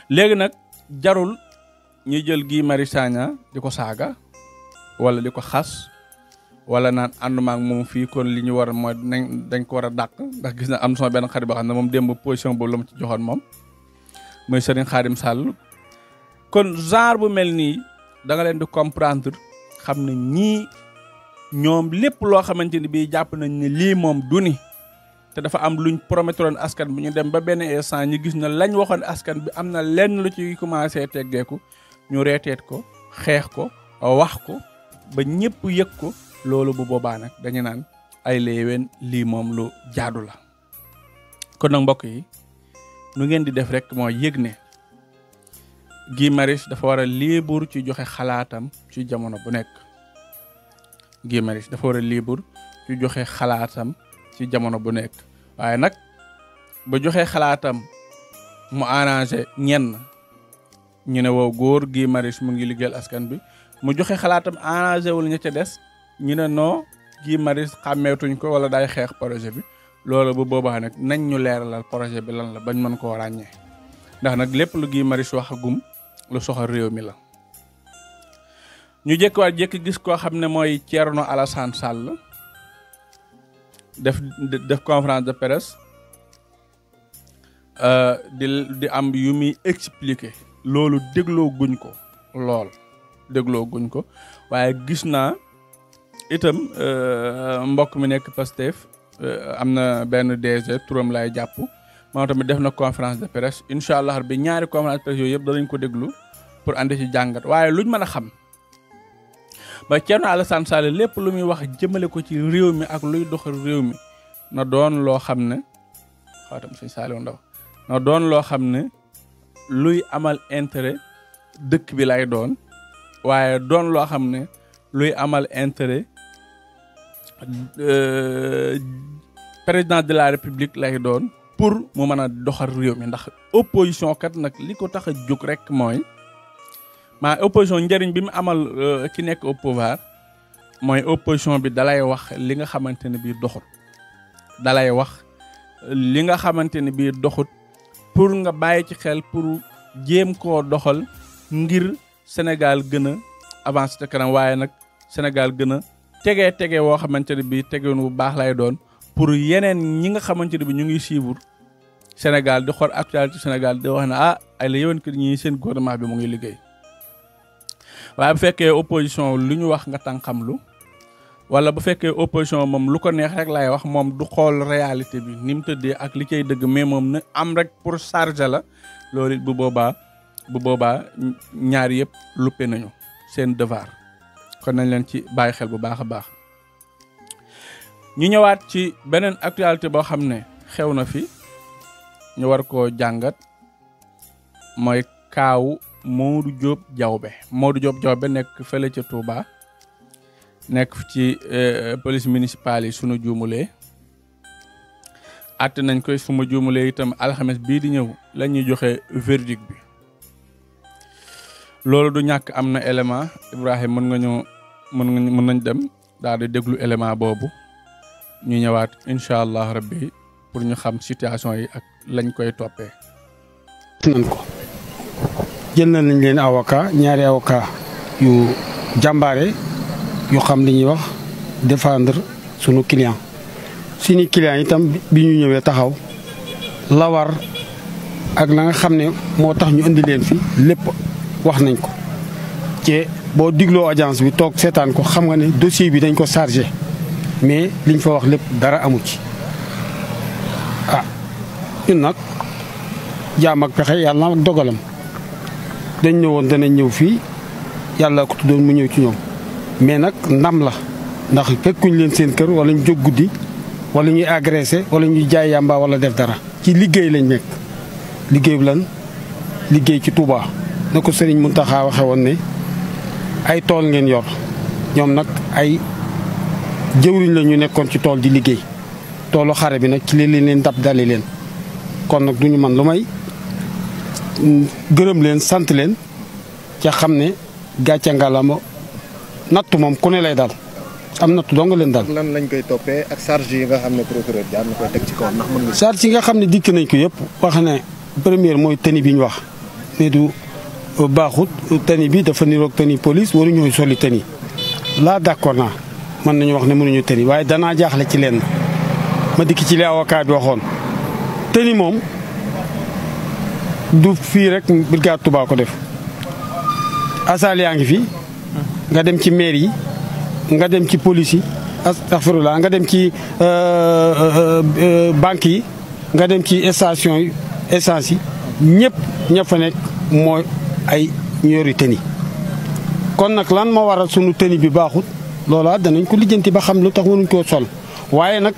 léegi nag jarul ñuy jël Guy Marius Sagna di ko saaga wala di ko xas wala naan ànduma ak moom fii kon li ñu war a mooy dañ ko war a dàq ndax gis na am sama benn xarit boo xam ne moom démb position boobu la mu ci joxoon moom mooy Serigne Khadim Sall kon genre bu mel nii da nga leen di comprendre xam ne ñii ñoom lépp loo xamante ni bii jàpp nañ ne lii moom du ni te dafa am luñ promettoon askan bi ñu dem ba benn instant ñu gis na lañ waxoon askan bi am na lenn lu ci commencé teggeeku ñu reeteet ko xeex ko wax ko ba ñëpp yëg ko loolu bu boobaa nag dañu naan ay léewén lii moom lu jaadu la kon nag mbokk yi nu ngeen di def rek mooy yëg ne Guy Marius dafa war a libre ci joxe xalaatam ci jamono bu nekk Guy Marius dafa war a libre ci joxe xalaatam ci jamono bu nekk waaye nag ba joxe xalaatam mu arrangé ñenn ñu ne wow góor Guy Marius mu ngi liggéeyal askan bi mu joxe xalaatam arrangé wul ña ca des ñu ne non Guy Marius xàmmeetuñ ko wala day xeex projet bi loolu bu boobaa nag nañ ñu leeralal projet bi lan la bañ mën koo ràññee ndax nag lépp lu Guy Marius wax gum lu soxal réew mi la. ñu jékkiwaat jékki gis koo xam ne mooy Thierno Alassane Sall def conférence de presse di am yu muy expliquer loolu dégloo guñ ko waaye gis naa itam mbokk mi nekk Pastef am na benn DG turam lay jàpp moom tamit def na conférence de presse incha allah bi ñaari conférence de presse yooyu yëpp danañ ko déglu pour andi ci jàngat waaye luñ mën a xam ba Thierno Alassane Sall lépp lu muy wax jëmale ko ci réew mi ak luy doxal réew mi na doon loo xam ne xaatam Sëñ Saliou Ndaw na doon loo xam ne luy amal intérêt dëkk bi lay doon waaye doon loo xam ne luy amal intérêt président de la république lay doon pour mu mën a doxal réew mi ndax opposition kat nag li ko tax a jóg rek mooy maa opposition njëriñ bi mu amal ci nekk au pouvoir mooy opposition bi dalay wax li nga xamante ne bii doxut dalay wax li nga xamante ne bii doxut pour nga bàyyi ci xel pour jéem koo doxal ngir Sénégal gën a avancé te kanam waaye nag Sénégal gën a tege woo xamante ne bii tegewoon bu baax lay doon pour yeneen ñi nga xamante ne bi ñu ngi suivre Sénégal di xool actualité Sénégal di wax ne ay la yëwan kër ñi seen gouvernement bi mu ngi liggéey waaye bu fekkee opposition lu ñu wax nga tànqamlu wala bu fekkee opposition moom lu ko neex rek lay wax moom du xool réalité bi ni mu tëddee ak li cay dëgg mais moom na am rek pour charger la loolu it bu boobaa ñaar yëpp luppe nañu seen devoir kon nañ leen ci bàyyi xel bu baax a baax. ñu ñëwaat ci beneen actualité boo xam ne xew na fi ñu war koo jàngat mooy kaawu Modou Diop Diawbe nekk fële ca Touba nekk ci police municipale yi sunu juumulee àtte nañ koy suma juumulee itam alxames bii di ñëw la ñuy joxe verdict bi loolu du ñàkk am na élément Ibrahima mën nañ dem daal di déglu élément boobu ñu ñëwaat incha allah rabbi pour ñu xam situation yi ak lañ koy toppee. nañ ko jël nañ leen avocat ñaari avocat yu jàmbaare yu xam li ñuy wax défendre sunu client suñu client itam bi ñu ñëwee taxaw la war ak la nga xam ne moo tax ñu indi leen fi lépp wax nañ ko ci boo digloo audience bi toog seetaan ko xam nga ne dossier bi dañ ko chargé mais liñ fa wax lépp dara amu ci ñun nag jaam ak pexe yàlla ak dogalam dañ ñëwoon danañ ñëw fii yàlla ko tuddoon mu ñëw ci ñoom mais nag ndam la ndax fekkuñ leen seen kër wala ñu jóg guddi wala ñuy agressé wala ñuy jaay yàmba wala def dara ci liggéey lañ nekk liggéey bi lan liggéey ci Touba na ko Serigne Mountakha waxe woon ne ay tool ngeen yor ñoom nag ay jëwriñ la ñu nekkoon ci tool di liggéey toolu xare bi nag ci li leen dab dali leen kon nag duñu man lu may gërëm leen sant leen ca xam ne gàcce ngalaama nattu moom ku ne lay dal am nattu dong leen dal. lan lañ koy toppee ak charge yi nga xam ne procureur jaar na koy teg ci kaw ndax mën nga. charge yi nga xam ne dikk nañ ko yëpp wax ne première mooy tenue bi ñu wax ne du baaxut tenue bi dafa niroog tenue police waru ñooy soli tenue laa d'accord naa mën nañu wax ne mënuñu tenue waaye danaa jaaxle ci leen ma dikk ci li avocat bi waxoon tenue moom du fii rek brigade Touba ko def asal yaa ngi fi nga dem ci maire yi nga dem ci police yi astaghfirullah nga dem ci banque yi nga dem ci station yi essence yi ñëpp ña fa nekk mooy ay ñori tenue kon nag lan moo waral sunu tenue bi baaxut loola danañ ko lijjanti ba xam lu tax mënuñ koo sol waaye nag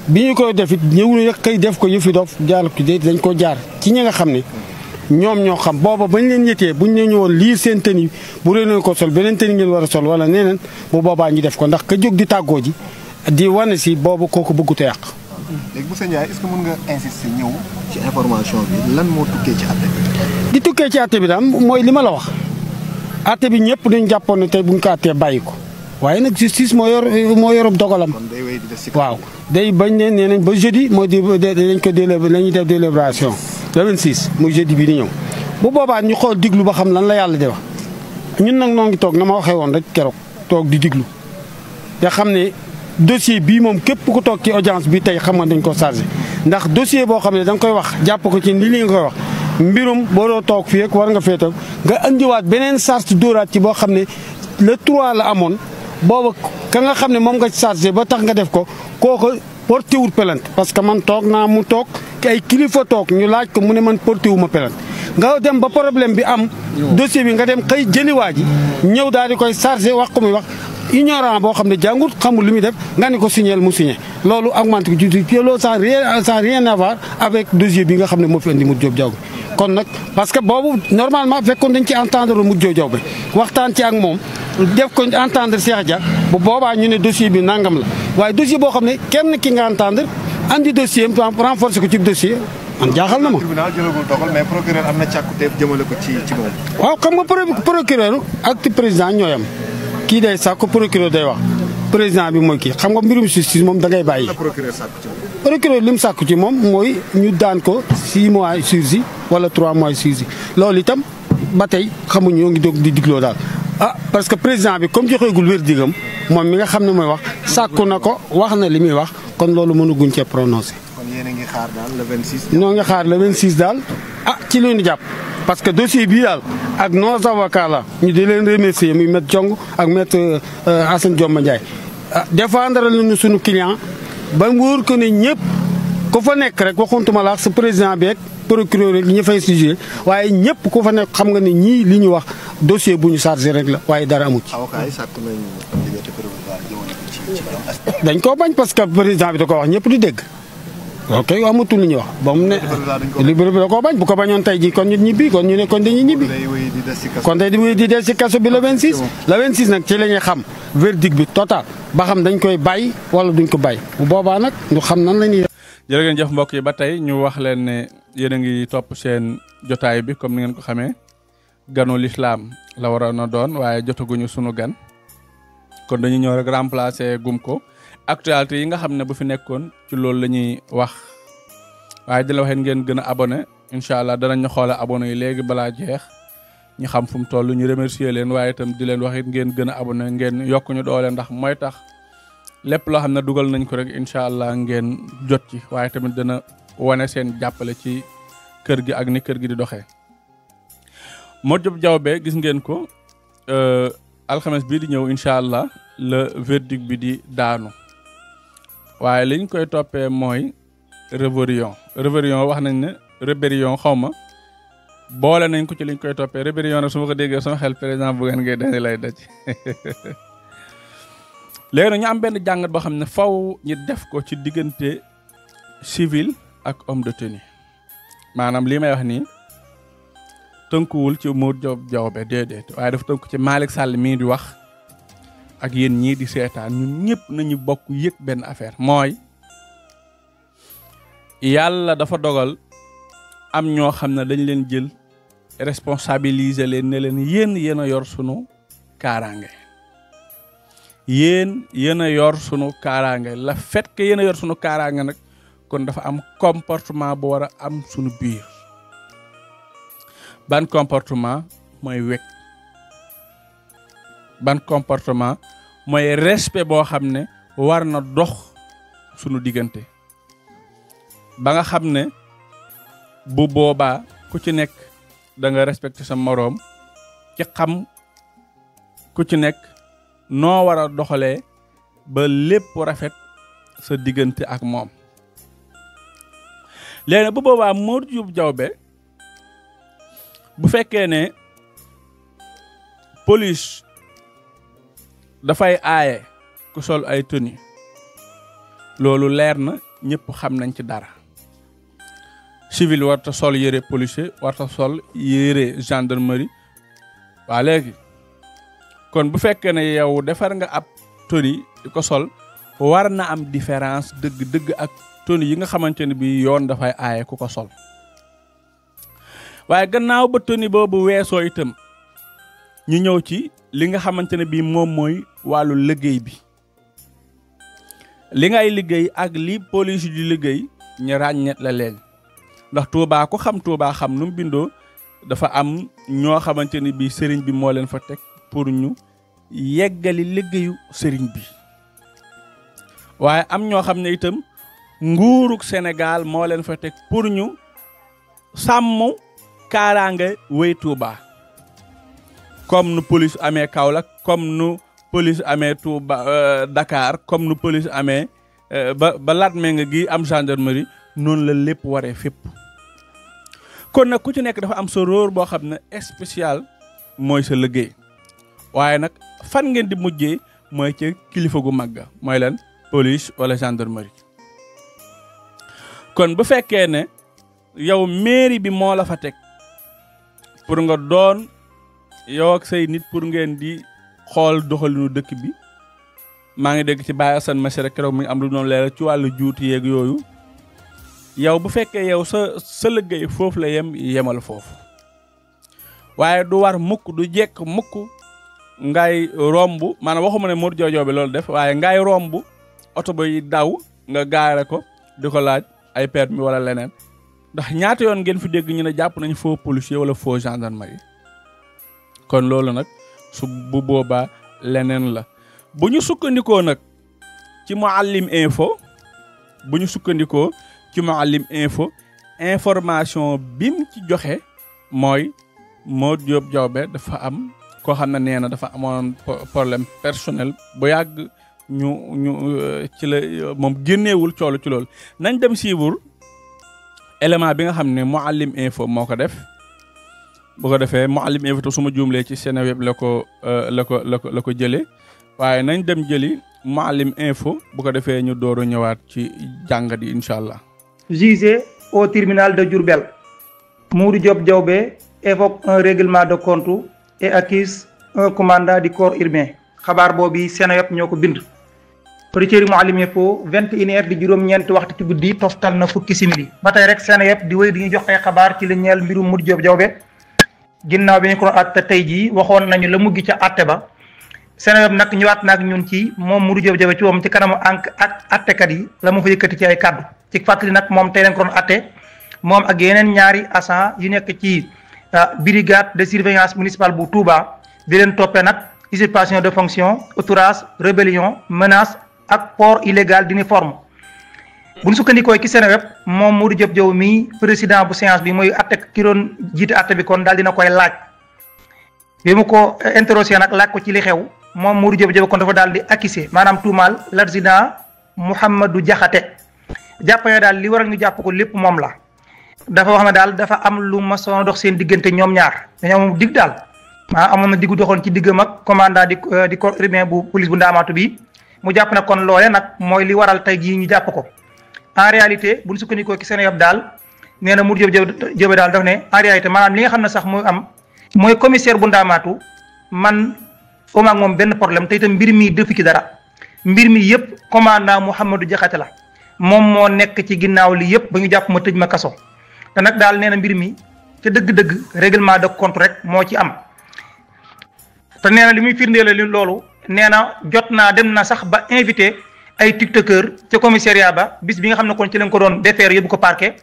bi ñu koy def it ñëw rek kay def ko yëfi dof jaar ko dañ ko jaar ci ñi nga xam ne ñoom ñoo xam booba bañ leen yëtee buñ ne ñëwoon lii seen tenue bu leen ko sol beneen tenue ngeen war a sol wala neneen bu boobaa ñu def ko ndax ka jóg di tàggoo ji di wane si boobu kooku bëggut a yàq. léegi monsieur Ndiaye est-ce que mën nga insister ñëw ci information bi lan moo tukkee ci àtte bi. di tukkee ci àtte bi daal mooy li ma la wax àtte bi ñëpp dañu jàppoon ne tey buñ ko àttee bàyyi ko waaye nag justice moo yorub dogalam. kon day wéy di def ci waaw day bañ ne nee nañ ba jeudi mooy di dañ ko dañuy def délibération le 26 muy jeudi bi di ñëw bu boobaa ñu xool diglu ba xam lan la yàlla di wax ñun nag noo ngi toog na ma waxee woon rek keroog toog di diglu te xam ne dossier bii moom képp ku toog ci audience bi tey xam nga dañ ko chargé ndax dossier boo xam ne da nga koy wax jàpp ko ci li nga koy wax mbirum boo doo toog fii ak war nga fee toog nga andiwaat beneen charge dóoraat ci boo xam ne le 3 la amoon booba ka nga xam ne moom nga chargé ba tax nga def ko kooku porté wul plainte parce que man toog naa mu toog ay kilifa toog ñu laaj ko mu ne man porté wu ma plainte nga dem ba problème bi am dossier bi nga dem xëy jëliwaa ji ñëw daal di koy chargé wax ko muy wax ignorant boo xam ne jàngut xamul li muy def nga ne ko signé mu signé loolu augmente ko ci loolu sans rien à voir avec dossier bi nga xam ne moo fi indi mu Diop Diaw bi kon nag parce que boobu normalement fekkoon dañ ci entendre mu Diop Diaw bi waxtaan ci ak moom def ko entendre Cheikh Dia bu boobaa ñu ne dossier bi nangam la waaye dossier boo xam ne kenn ki nga entendre andi dossier renforcer ko ci dossier man jaaxal na ma. tribunal jëlagul dogal mais procureur am na càkkuteef jëmale ko ci moom. waaw xam nga procureur ak président ñooy am kii day sàkku procureur day wax président bi mooy kii xam nga mbirum justice moom da ngay bàyyi. procureur li mu sàkku ci moom mooy ñu daan ko 6 mois sursis wala 3 mois sursis loolu itam ba tey xamuñ ñoo ngi doog di digloo daal. parce que président bi comme joxeegul wér digam moom mi nga xam ne mooy wax sàkku na ko wax na li muy wax kon loolu mënaguñ cee prononcé. kon yéen a ngi xaar daal le 26. ñoo ngi xaar le 26 daal ci lu ñu jàpp parce que dossier bii daal ak nos avocats la ñu di leen remercier muy maître Diong ak maître Assane Dioma Ndiaye défendre nañu suñu client ba mu wóor ko ne ñëpp ku fa nekk rek waxuntuma la ak sa président bi ak procureur rek ñi fay sujet waaye ñëpp ku fa nekk xam nga ne ñii li ñu wax dossier bu ñu chargé rek la waaye dara amu ci. avocat yi sàkk nañu liberté provisoire jëmale ko ci dañ koo bañ parce que président bi da ko wax ñëpp di dégg. ok amatul li ñuy wax ba mu ne. liberté bi da koo bañ bu ko bañoon tey jii kon ñu ñibbi kon ñu ne kon dañuy ñibbi. kon tey di des ci kaso bi le 26. le 26 nag ci la ñuy xam verdict bi total ba xam dañ koy bàyyi wala duñ ko bàyyi bu boobaa nag ñu xam nan la ñuy. jërë ngeen jëf mbokk yi ba tey ñu wax leen ne yéen a ngi topp seen jotaay bi comme ni ngeen ko xamee ganu lislaam la waroon a doon waaye jotaguñu sunu gan kon dañu ñëw rek remplacer gum ko actualité yi nga xam ne bu fi nekkoon ci loolu la ñuy wax waaye dina waxee ngeen gën a abonné incha allah danañ ñu xoole abonné yi léegi balaa jeex ñu xam fu mu toll ñu remercier leen waaye itam di leen wax it ngeen gën a abonné ngeen yokk ñu doole ndax mooy tax lépp loo xam ne dugal nañ ko rek incha allah ngeen jot ci waaye tamit dana wane seen jàppale ci kër gi ak ni kër gi di doxee. Modou Diop Diaw be gis ngeen ko alxames bii di ñëw incha allah le verdict bi di daanu waaye liñ koy toppee mooy rébellion wax nañ ne rébellion xaw ma boole nañ ko ci liñ koy toppee rébellion nag su ma ko déggee sama xel président Bougane Gueye Dany lay daj léegi nag ñu am benn jàngat boo xam ne faw ñu def ko ci diggante civil ak homme de tenue maanaam lii may wax nii tënkuwul ci Modou Diop Diawbe déedéet waaye dafa tënku ci Malick Sall mii di wax ak yéen ñii di seetaan ñun ñëpp nañu bokk yëg benn affaire mooy yàlla dafa dogal am ñoo xam ne dañ leen jël responsabiliser leen ne leen yéen a yor sunu kaaraange yéen a yor sunu kaaraange la fait que yéen a yor sunu kaaraange nag kon dafa am comportement bu war a am sunu biir ban comportement mooy wekk ban comportement mooy respect boo xam ne war na dox sunu diggante ba nga xam ne bu boobaa ku ci nekk da nga respecté sa moroom ci xam ku ci nekk noo war a doxalee ba lépp rafet sa diggante ak moom léegi bu boobaa Modou Diop Diawbe bu fekkee ne police dafay aaye ku sol ay tenue loolu leer na ñëpp xam nañ ci dara civil warta sol yére policier warta sol yére gendarmerie waa léegi kon bu fekkee ne yow defar nga ab tenue di ko sol war na am différence dëgg ak tenue yi nga xamante ne bi yoon dafay aaye ku ko sol waaye gannaaw ba tenue boobu weesoo itam ñu ñëw ci li nga xamante ne bi moom mooy wàllu liggéey bi li ngay liggéey ak li police di liggéey ñu ràññet la leen ndax Touba ku xam Touba xam nu mu bindoo dafa am ñoo xamante ni bii sëriñ bi moo leen fa teg pour ñu yeggali liggéeyu sëriñ bi waaye am ñoo xam ne itam nguurug Sénégal moo leen fa teg pour ñu sàmm kaaraange wéy Touba comme nu police amee Kaolack comme nu police amee Touba Dakar comme nu police amee ba Latmingué gi am gendarmerie noonu la lépp waree fépp kon nag ku ci nekk dafa am sa rôle boo xam ne spécial mooy sa liggéey waaye nag fan ngeen di mujjee mooy ca kilifa gu màgga mooy leen police wala gendarmerie kon bu fekkee ne yow mairie bi moo la fa teg pour nga doon yow ak say nit pour ngeen di xool doxalinu dëkk bi maa ngi dégg ci Baye Assane Mesere keroog mi am lu noonu leeral ci wàllu juuti yeeg yooyu yow bu fekkee yow sa liggéey foofu la yemal foofu waaye du war mukk du jekk mukk ngay romb maanaam waxuma ne Modou Diop Diawbe loolu def waaye ngay romb oto bay daw nga gaare ko di ko laaj ay permis wala leneen ndax ñaata yoon ngeen fi dégg ñu ne jàpp nañu faux policier wala faux gendarmerie kon loolu nag su bu boobaa leneen la bu ñu sukkandikoo nag ci Mouhalim info information bim ci joxe mooy Modou Diop Diawbe dafa am koo xam ne nee na dafa amoon problème personnel bu yàgg ñu ci la moom génneewul coolu ci loolu nañ dem suivre élément bi nga xam ne Mouhalim info moo ko def bu ko defee Mouhalim info te su ma juumlee ci Seneweb la ko jëlee waaye nañ dem jëli Mouhalim info bu ko defee ñu door a ñëwaat ci jàngat yi incha allah. Jugé au tribunal de Diourbel, Modou Diop Diawbe évoque un règlement de compte et accuse un commandant du corps urbain. xabaar boobu Seneweb ñoo ko bind. auditeurs yi Mouhalim info 21h di juróom-ñeenti waxtu ci guddi toftal na fukki simili. ba tey rek Seneweb di wéy di ñu jox ay xabaar ci li ñeel mbirum Modou Diop Diawbe ginnaaw bi ñu ko àtte tey jii waxoon nañu la mujj ca àtte ba. Seneweb nag ñëwaat na ak ñun ci moom Modou Diop Diawbe ci moom ci kanamu ak àttekat yi la mu fa yëkkati ci ay kàddu ci fàttali nag moom tey leen ko doon àtte moom ak yeneen ñaari agent yu nekk ci brigade de surveillance municipale bu Touba di leen toppee nag usurpation de fonction outrage rébellion menace ak port illégal d'uniforme. bu ñu sukkandikoo ci Seneweb moom Modou Diop Diawbe mi président bu séance bi mooy àtte ki doon jiite àtte bi kon daal dina koy laaj bi mu ko interrogé nag laaj ko ci li xew. moom Modou Diop Diawbe kon dafa daal di accusé maanaam tuumaal l'adjudant Mouhamadou Diakhaté jàpp ne daal li waral ñu jàpp ko lépp moom la dafa wax ne daal dafa am lu ma soon dox seen diggante ñoom ñaar dañoo moom dig daal amoon na diggu doxoon ci diggam ak commandant di corps urbain bu police bu Ndaamaatu bi mu jàpp ne kon loole nag mooy li waral tey jii ñu jàpp ko en réalité bu ñu sukkandikoo ci seen yob daal nee na Modou Diop daal daf ne en réalité maanaam li nga xam ne sax mooy am mooy commissaire bu Ndaamaatu man foofu ak moom benn problème te itam mbir mi defu ci dara mbir mi yëpp commandant Mouhamadou Diakhaté la moom moo nekk ci ginnaaw li yëpp ba ñu jàpp ma tëj ma kaso te nag daal nee na mbir mi ca dëgg-dëgg règlement de compte rek moo ci am te nee na li muy firndeel loolu nee na jot naa dem na sax ba invité ay tiktokeur ca commissariat ba bis bi nga xam ne kon ci lañ ko doon defeer yóbbu ko parquet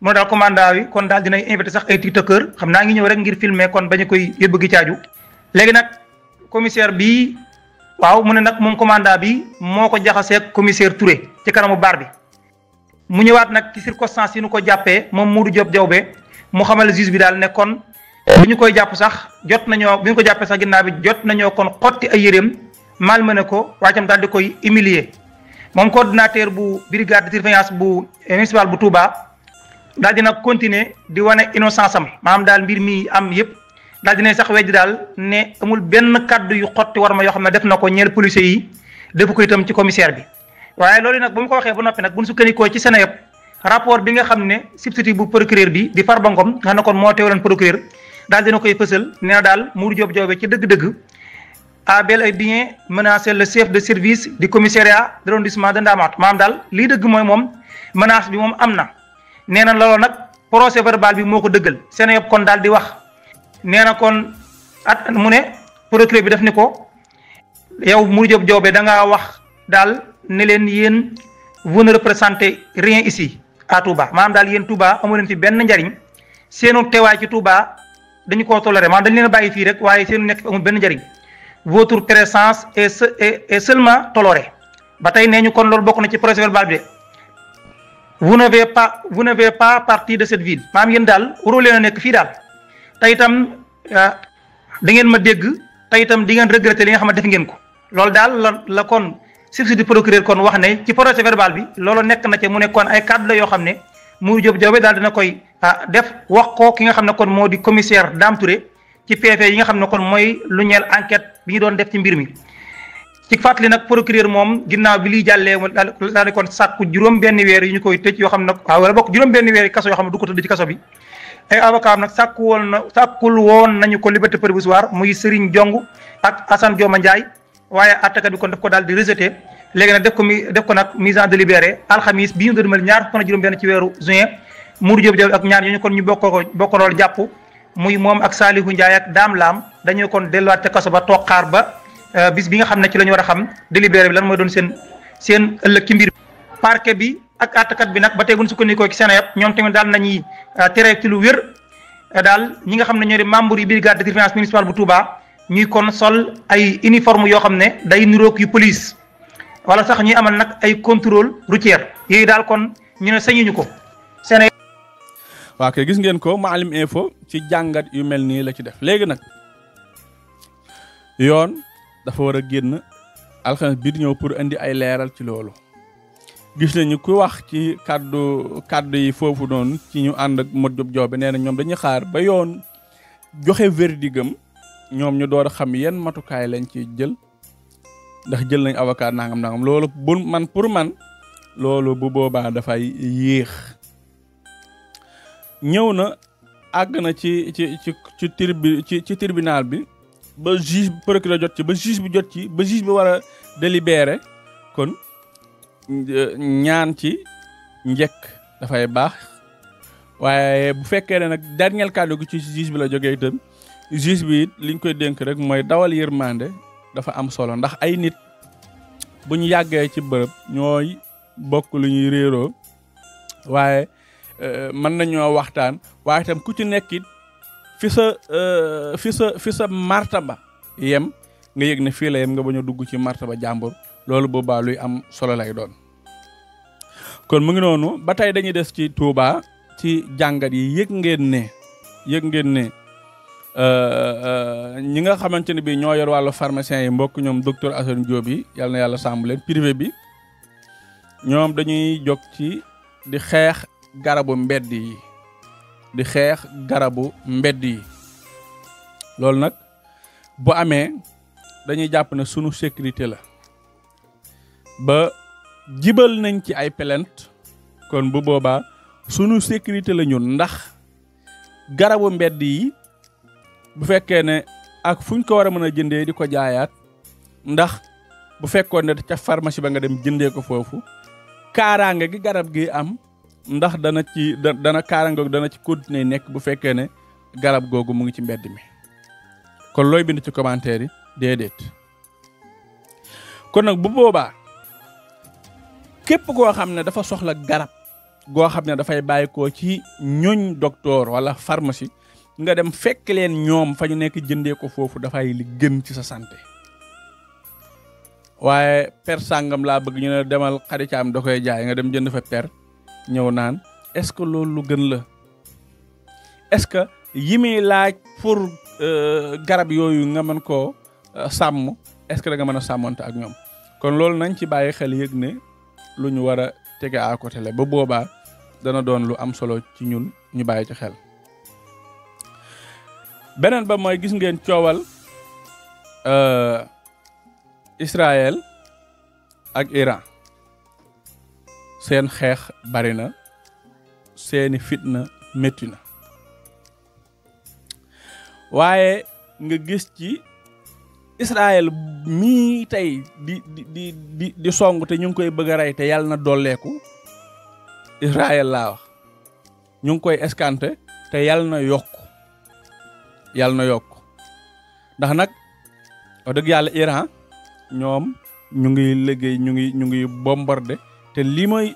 moo daal commandant wi kon daal dinay invité sax ay tiktokeur xam naa ngi ñëw rek ngir filmer kon bañu koy yóbbu gi caaju léegi nag commissaire bi waaw mu ne nag moom commandant bi moo ko jaxasee commissaire Touré ci kanamu baar bi mu ñëwaat nag ci circonstances yi nu ko jàppee moom Modou Diop Diawbe mu xamal juge bi daal ne kon bu ñu koy jàpp sax jot nañoo bu ñu ko jàppee sax ginnaaw bi jot nañoo kon xotti ay yéreem malmené ko waaye tam daal di koy humilier moom coordinateur bu brigade de surveillance bu municipal bu Touba daal dina continuer di wane innocence am maanaam daal mbir mi am yëpp daal dina sax weddi daal ne amul benn kaddu yu xotti war ma yoo xam ne def na ko ñeel policiers yi defu ko itam ci commissaire bi waaye loolu nag bu mu ko waxee ba noppi nag bu ñu sukkandikoo ci Sénégal rapport bi nga xam ne substitut bu procureur bi di Farba Ngom nga xam ne kon moo teewaloon procureur daal dina koy fësal nee na daal Modou Diop Diawbe ci dëgg-dëgg a bel et bien menacé le chef de service du commissariat d'arrondissement de Ndamatou maanaam daal lii dëgg mooy moom menace bi moom am na nee na loolu nag procès verbal bi moo ko dëggal Sénégal kon daal di wax nee na kon mu ne procureur bi def ni ko yow Modou Diop Diawbe da ngaa wax daal ne leen yéen vous ne représentez rien ici à Touba maanaam daal yéen Touba amu leen fi benn njariñ seenu teewaay ci Touba dañu koo toléré maanaam dañu leen a bàyyi fii rek waaye seenu nekk fi amul benn njariñ votre présence est seulement tolérée ba tey nee ñu kon loolu bokk na ci procès verbal bi de vous n'avez pas partie de cette ville maanaam yéen daal waroo leen a nekk fii daal te itam da ngeen ma dégg te itam di ngeen regretter li nga xam ne def ngeen ko loolu daal la kon substitut procureur kon wax ne ci procès verbal bi loolu nekk na ci mu nekkoon ay kàddu la yoo xam ne Modou Diop Diawbe daal dina koy def wax ko ki nga xam ne kon moo di commissaire Dame Touré ci PV yi nga xam ne kon mooy lu ñeel enquête bi ñu doon def ci mbir mi ci fàttali nag procureur moom ginnaaw bi liy jàllee daal di kon sàkku juróom-benn weer yi ñu koy tëj yoo xam ne waaw wala bokk juróom-benn weer yi kaso yoo xam ne du ko tëdd ci kaso bi ay avocat nag sàkkul woon nañu ko liberté provisoire muy Serigne Diong ak Assane Dioma Ndiaye waaye attakat bi kon daf ko daal di rejeté léegi nag def ko nag mise en délibéré alxamis bii ñu doon mel ñaar fukk na juróom-benn ci weeru juin Modou Diop Diawbe ak ñaar ñooñu kon ñu bokk lool jàpp muy moom ak Salihou Ndiaye ak Dame Lam dañoo kon delluwaat ca kaso ba toog xaar ba bis bi nga xam ne ci la ñu war a xam délibéré bi lan mooy doon seen ëllëg ci mbir parquet bi ak attakat bi nag ba tey bu ñu sukkandikoo ci Sénégal ñoom tamit daal nañuy tere ci lu wér daal ñi nga xam ne ñoo di membre yi brigade de surveillance municipale bu Touba ñuy kon sol ay uniforme yoo xam ne day niroog yu police wala sax ñuy amal nag ay contrôle routier yooyu daal kon ñu ne sañuñu ko Sénégal. waaw kay gis ngeen ko Mouhalim Info ci jàngat yu mel nii la ci def léegi nag yoon dafa war a génn alxames bi di ñëw pour indi ay leeral ci loolu gis nañu ku wax ci kaddu yi foofu noonu ci ñu ànd ak Modou Diop Diawbe nee na ñoom dañuy xaar ba yoon joxe verdigam ñoom ñu door a xam yan matukaay lañ ci jël ndax jël nañ avocat nangam loolu pour man loolu bu boobaa dafay yéex ñëw na àgg na ci tribunal bi ba juge procureur jot ci ba juge bi war a délibéré kon ñaan ci njëkk dafay baax waaye bu fekkee ne nag dernier kàddu gi ci juge bi la jógee itam juge bi it liñ koy dénk rek mooy dawal yërmande dafa am solo ndax ay nit bu ñu yàggee ci bërëb ñooy bokk lu ñuy réeroo waaye mën nañoo waxtaan waaye itam ku ci nekkit fi sa martaba yem nga yëg ne fii la yem nga bañ a dugg ci martaba jàmbur loolu boobaa luy am solo lay doon kon mu ngi noonu ba tey dañuy des ci Touba ci jàngat yi yëg ngeen ne ñi nga xamante ne bi ñoo yor wàllu pharmacien yi mbokk ñoom docteur Assane Diop yi yal na yàlla sàmm leen privé bi ñoom dañuy jóg ci di xeex garabu mbedd yi di xeex garabu mbedd yi loolu nag bu amee dañuy jàpp ne sunu sécurité la ba jibal nañ ci ay plainte kon bu boobaa sunu sécurité la ñun ndax garabu mbedd yi bu fekkee ne ak fuñ ko war a mën a jëndee di ko jaayaat ndax bu fekkoon ne ca pharmacie ba nga dem jëndee ko foofu kaaraange gi garab gi am ndax dana kaaraange dana ci continuer nekk bu fekkee ne garab googu mu ngi ci mbedd mi kon looy bind ci commentaire yi déedéet kon nag bu boobaa képp koo xam ne dafa soxla garab goo xam ne dafay bàyyi ko ci ñoñ docteur wala pharmacie nga dem fekk leen ñoom fa ñu nekk jëndee ko foofu dafay li gën ci sa santé waaye per sàngam laa bëgg ñu ne demal xaricaam da koy jaay nga dem jënd fa per ñëw naan est-ce que loolu lu gën la est-ce que yi muy laaj pour garab yooyu nga mën koo sàmm est-ce que da nga mën a sàmmante ak ñoom kon loolu nañ ci bàyyi xel yëg ne lu ñu war a tege à côté la ba boobaa dana doon lu am solo ci ñun ñu bàyyi ci xel beneen ba mooy gis ngeen coowal Israël ak Iran seen xeex bari na seeni fitna métti na waaye nga gis ci Israël mii tey di song te ñu ngi koy bëgg a rey te yàlla na dolleeku Israël laa wax ñu ngi koy escanté te yàlla na yokk ndax nag wax dëgg yàlla Iran ñoom ñu ngi liggéey ñu ngi bombardé te lii mooy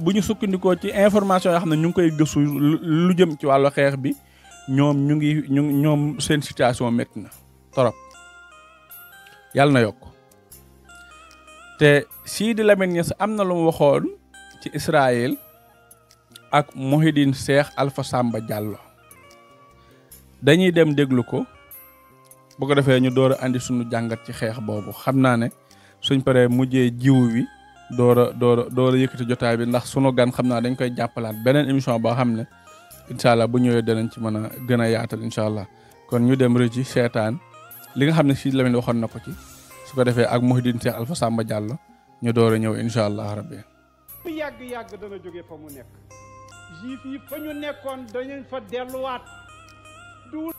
bu ñu sukkandikoo ci information yoo xam ne ñu ngi koy gëstu lu jëm ci wàllu xeex bi ñoom seen situation métti na torop yàlla na yokk te Sidi Lamine Niass am na lu mu waxoon ci Israël ak Mouhidine Cheikh Alpha Samba Diallo dañuy dem déglu ko bu ko defee ñu door a andi suñu jàngat ci xeex boobu xam naa ne suñ paree mujjee jiw wi door a yëkkati jotaay bi ndax sunu gan xam naa dañ koy jàppalaat beneen émission boo xam ne incha allah bu ñëwee danañ ci mën a gën a yaatal incha allah kon ñu dem rëcc seetaan li nga xam ne Sidi Lamine waxoon na ko ci su ko defee ak Mouhidine Cheikh Alpha Samba Diallo ñu door a ñëw incha allah rabbi bu yàgg dana jóge fa mu nekk juif yi fa ñu nekkoon dañu fa delluwaat du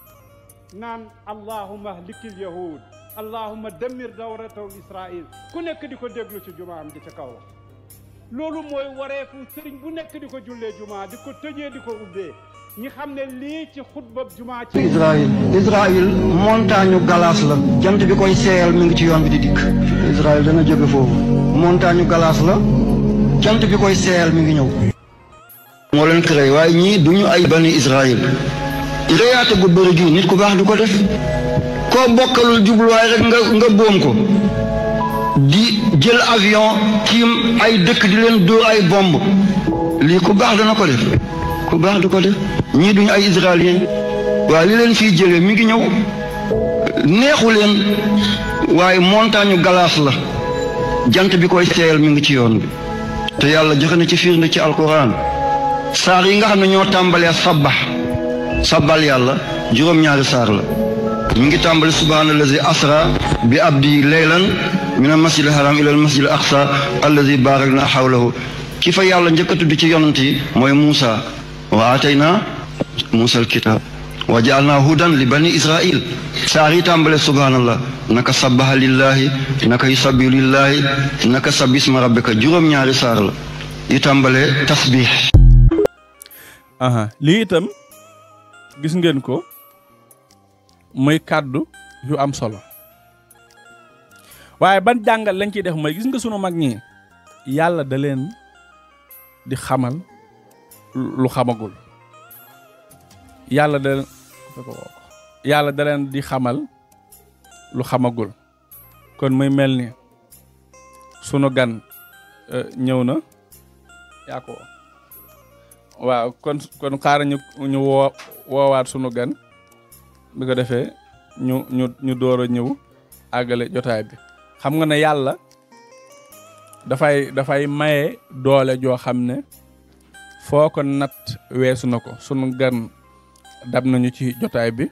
naan allahumma likil yahud allahumma damir dawrataw israil ku nekk di ko déglu ci jumaam di ca kaw la loolu mooy wareefu sëriñ bu nekk di ko jullee jumaa di ko tëjee di ko ubbee ñi xam ne lii ci xutbab jumaa ci Israël montagne glace la jant bi koy seeyal mi ngi ci yoon bi di dikk Israël dana jóge foofu montagne glace la jant bi koy seeyal mi ngi ñëw moo leen créé waaye ñii duñu ay bani Israël réyaate gu bëri gi nit ku baax du ko def koo bokkalul jubluwaay rek nga boom ko di jël avion tiim ay dëkk di leen dóor ay bomb lii ku baax dana ko def ku baax du ko def ñii duñu ay israélien waaye li leen fiy jëlee mi ngi ñëw neexu leen waaye montagne glace la jant bi koy seeyal mi ngi ci yoon bi te yàlla joxe na ci firnde ci alquran saar yi nga xam ne ñoo tàmbalee sabbal yàlla juróom-ñaari saar la mi ngi tàmbali subhaanallazi asra bi abdi laylan min al masjid al haram ila al masjid al aqsa allazi barakna hawlahu ki fa yàlla njëkk a tudd ci yonent yi mooy Muusa wa atayna Muusa al kitab wa ja'alna hudan li bani israil saar yi tàmbale subhaanallah naka sabbaha lillahi naka yusabbihu lillahi naka sabbisma rabbika juróom-ñaari saar la yi tàmbale tasbih lii itam gis ngeen ko muy kàddu yu am solo waaye ban jàngal lañ ciy def mooy gis nga sunu mag ñi yàlla da leen di xamal lu xamagul yàlla da leen di xamal lu xamagul kon muy mel ni sunu gan ñëw na yaa ko waaw kon xaar ñu woowaat sunu gan bi ko defee ñu door a ñëw àggale jotaay bi xam nga ne yàlla dafay maye doole joo xam ne foo ko natt weesu na ko. sunu gan dab nañu ci jotaay bi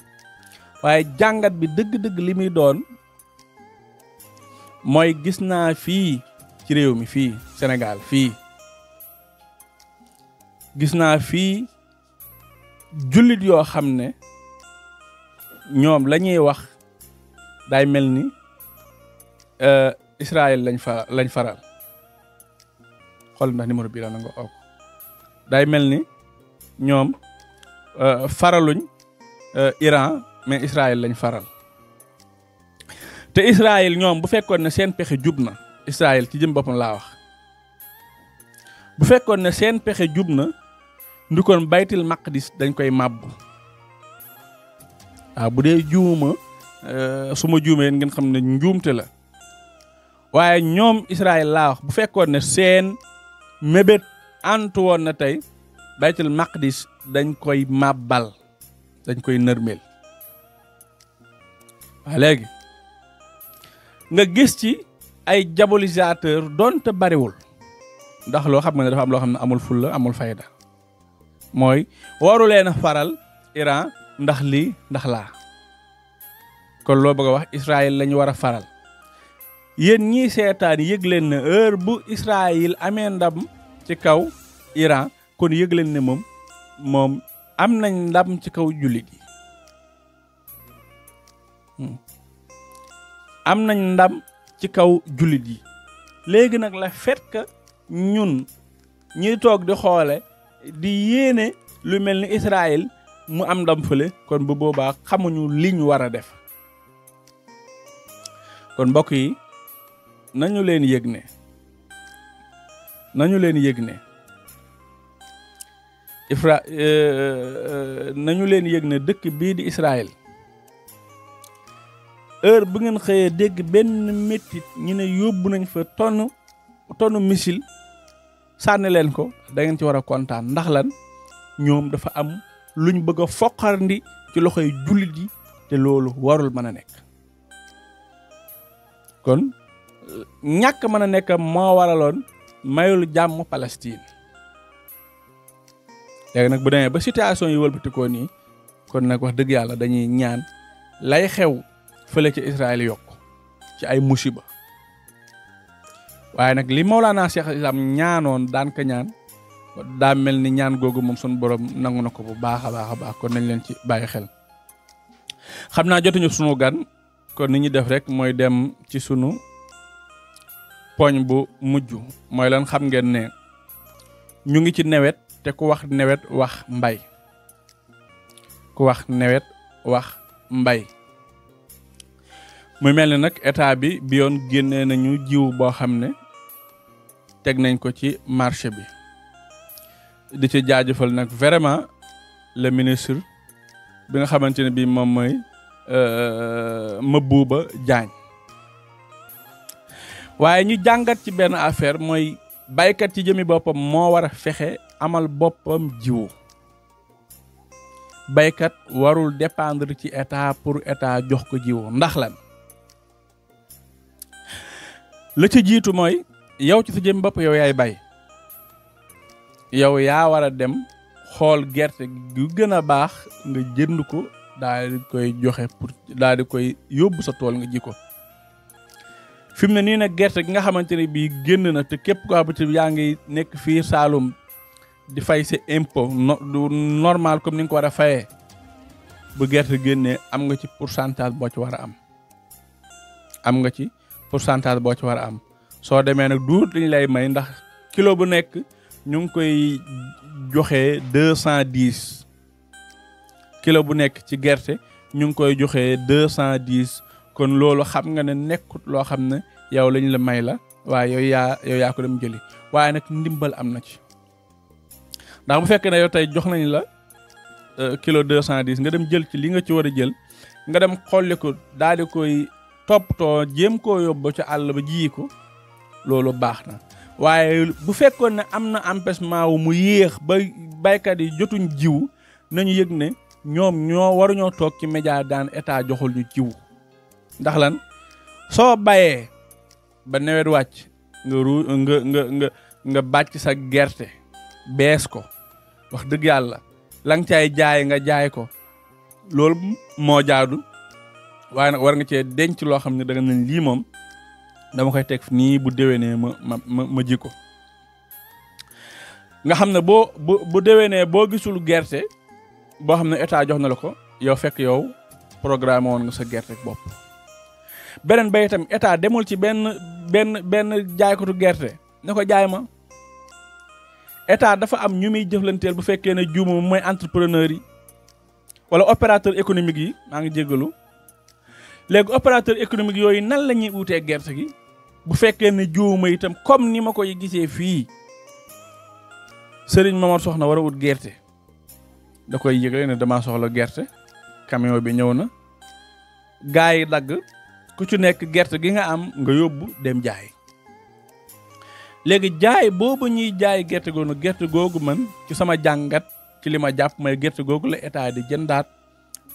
waaye jàngat bi dëgg-dëgg li muy doon mooy gis naa fii ci réew mi fii Sénégal fii gis naa fii jullit yoo xam ne ñoom la ñuy wax day mel ni Israël lañ faral xool ndax numéro bi la na nga oo ko day mel ni ñoom faraluñ Iran mais Israël lañ faral te Israël ñoom bu fekkoon ne seen pexe jub na Israël ci jëm boppam laa wax bu fekkoon ne seen pexe jub na ndikoon baytil maqdis dañ koy màbb waaw bu dee juuma su ma juumee ngeen xam ne njuumte la waaye ñoom Israël laa wax bu fekkoon ne seen mébét antu woon na tey baytil maqdis dañ koy màbbal dañ koy nërmeel waaye léegi nga gis ci ay diabolisateur doonte bariwul ndax loo xam nga ne dafa am loo xam ne amul fulla amul fayda mooy waru leen a faral Iran ndax lii ndax laa kon loo bëgg a wax Israël lañu war a faral yéen ñii seetaan yëg leen ne heure bu Israël amee ndam ci kaw Iran kon yëg leen ne moom am nañ ndam ci kaw jullit yi am nañ ndam ci kaw jullit yi léegi nag la fait que ñun ñuy toog di xoole di yéene lu mel ni Israël mu am ndam fële kon bu boobaa xamuñu liñ war a def kon mbokk yi nañu leen yëg ne nañu leen yëg ne dëkk bii di Israël heure bu ngeen xëyee dégg benn métit ñu ne yóbbu nañ fa tonne missile sànni leen ko da ngeen ci war a kontaan ndax lan ñoom dafa am luñ bëgg a foqarndi ci loxoy jullit yi te loolu warul mën a nekk kon ñàkk mën a nekk moo waraloon mayul jàmm Palestine léegi nag bu demee ba situation yi wëlbatikoo nii kon nag wax dëgg yàlla dañuy ñaan lay xew fële ci Israël yokk ci ay musiba waaye nag li Mawlana Cheikh Islam ñaanoon daan ka ñaan daa mel ni ñaan googu moom sunu borom nangu na ko bu baax a baax kon nañ leen ci bàyyi xel xam naa jotuñu sunu gan kon ni ñu def rek mooy dem ci sunu poñ bu mujj mooy lan xam ngeen ne ñu ngi ci nawet te ku wax nawet wax mbay ku wax nawet wax mbay muy mel ni nag état bi yoon génnee nañu jiw boo xam ne teg nañ ko ci marché bi di ci jaajëfal nag vraiment le ministre bi nga xamante ne bii moom mooy Mabouba Diagne waaye ñu jàngat ci benn affaire mooy baykat ci jëmi boppam moo war a fexe amal boppam jiwu baykat warul dépendre ci état pour état jox ko jiwu ndax lan la ci jiitu mooy yow ci sa jëmi bopp yow yaay bay yow yaa war a dem xool gerte gu gën a baax nga jënd ko daal di koy joxe pour daal di koy yóbbu sa tool nga ji ko fi mu ne nii nag gerte gi nga xamante ne bii génn na te képp ko xamante yaa ngi nekk fii Saalum di fay sa impôt normal comme ni nga ko war a fayee bu gerte génnee am nga ci pourcentage boo ci war a am nga ci pourcentage boo ci war a am soo demee nag duut liñ lay may ndax kilo bu nekk ñu ngi koy joxe 210 kilo bu nekk ci gerte ñu ngi koy joxe 210 kon loolu xam nga ne nekkut loo xam ne yow lañ la may la waaye yow yaa ko dem jëli waaye nag ndimbal am na ci ndax bu fekkee ne yow tey jox nañ la kilo 210 nga dem jël ci li nga ci war a jël nga dem xolli ko daal di koy toppatoo jéem koo yóbbu ca àll ba ji ko loolu baax na waaye bu fekkoon ne am na empêchement wu mu yéex ba baykat yi jotuñ jiw nañu yëg ne ñoom waruñoo toog ci média daan état joxul ñu jiw ndax lan soo bayee ba nawet wàcc nga bàcc sa gerte bees ko wax dëgg yàlla la nga caay jaay nga jaay ko loolu moo jaadu waaye nag war nga cee denc loo xam ne da nga ne lii moom dama koy teg nii bu déwénee ma ji ko nga xam ne bu déwénee boo gisul gerte boo xam ne état jox na la ko yow fekk yow programme woon nga sa gerte bopp. beneen ba itam état demul ci benn jaaykatu gerte ne ko jaay ma état dafa am ñu muy jëflanteel bu fekkee ne juumu mooy entrepreneur yi wala opérateur économique yi maa ngi jéggalu léegi opérateur économique yooyu nan la ñuy wutee gerte gi bu fekkee ne juuma itam comme ni ma koy gisee fii Serigne Momar Soxna war a wut gerte da koy yëgle ne damaa soxla gerte camion bi ñëw na gaa yi dagg ku ci nekk gerte gi nga am nga yóbbu dem jaay léegi jaay boobu ñuy jaay gerte googu man ci sama jàngat ci li ma jàpp may gerte googu la état di jëndaat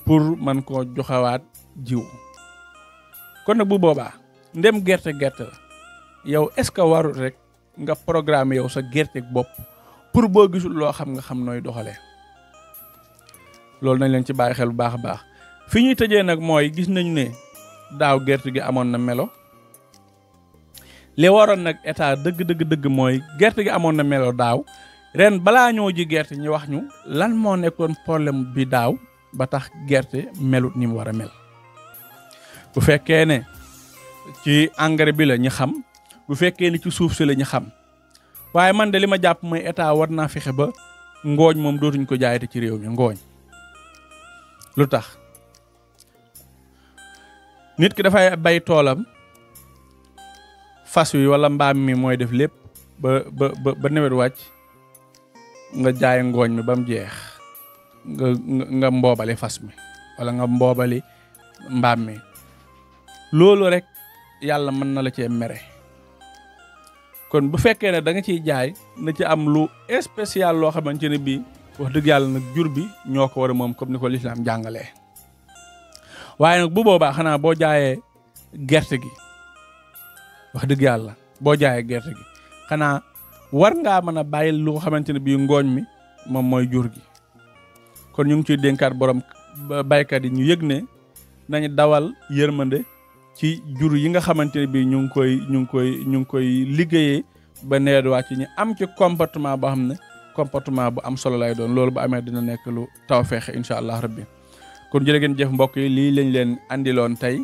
pour man koo joxewaat jiw kon nag bu boobaa ndem gerte la yow est-ce que warul rek nga programme yow sa gerte bopp pour boo gisul loo xam nga xam nooy doxalee loolu nañ leen ci bàyyi xel bu baax a baax fi ñuy tëjee nag mooy gis nañu ne daaw gerte gi amoon na melo li waroon nag état dëgg mooy gerte gi amoon na melo daaw ren balaa ñoo ji gerte ñu wax ñu lan moo nekkoon problème bi daaw ba tax gerte melut ni mu war a mel bu fekkee ne ci engrais bi la ñu xam bu fekkee ne ci suuf si la ñu xam waaye man de li ma jàpp mooy état war naa fexe ba ngooñ moom dootuñ ko jaayate ci réew mi ngooñ lu tax nit ki dafay bay toolam fas wi wala mbaam mi mooy def lépp ba nawet wàcc nga jaay ngooñ mi ba mu jeex nga mboobali fas mi wala nga mboobali mbaam mi loolu rek yàlla mën na la cee mere kon bu fekkee ne da nga ciy jaay na ci am lu spécial loo xamante ne bii wax dëgg yàlla nag jur bi ñoo ko war a moom comme ni ko lislaam jàngalee waaye nag bu boobaa xanaa boo jaayee gerte gi wax dëgg yàlla boo jaayee gerte gi xanaa war ngaa mën a bàyyi lu nga xamante ne bii ngooñ mi moom mooy jur gi kon ñu ngi ciy dénkaat borom baykat yi ñu yëg ne nañu dawal yërmande ci jur yi nga xamante ne bii ñu ngi koy liggéeyee ba nawet wàcc ñu am ci comportement boo xam ne comportement bu am solo lay doon loolu bu amee dina nekk lu tawfeex incha allah rabbi kon jërë ngeen jëf mbokk yi lii lañ leen andiloon tey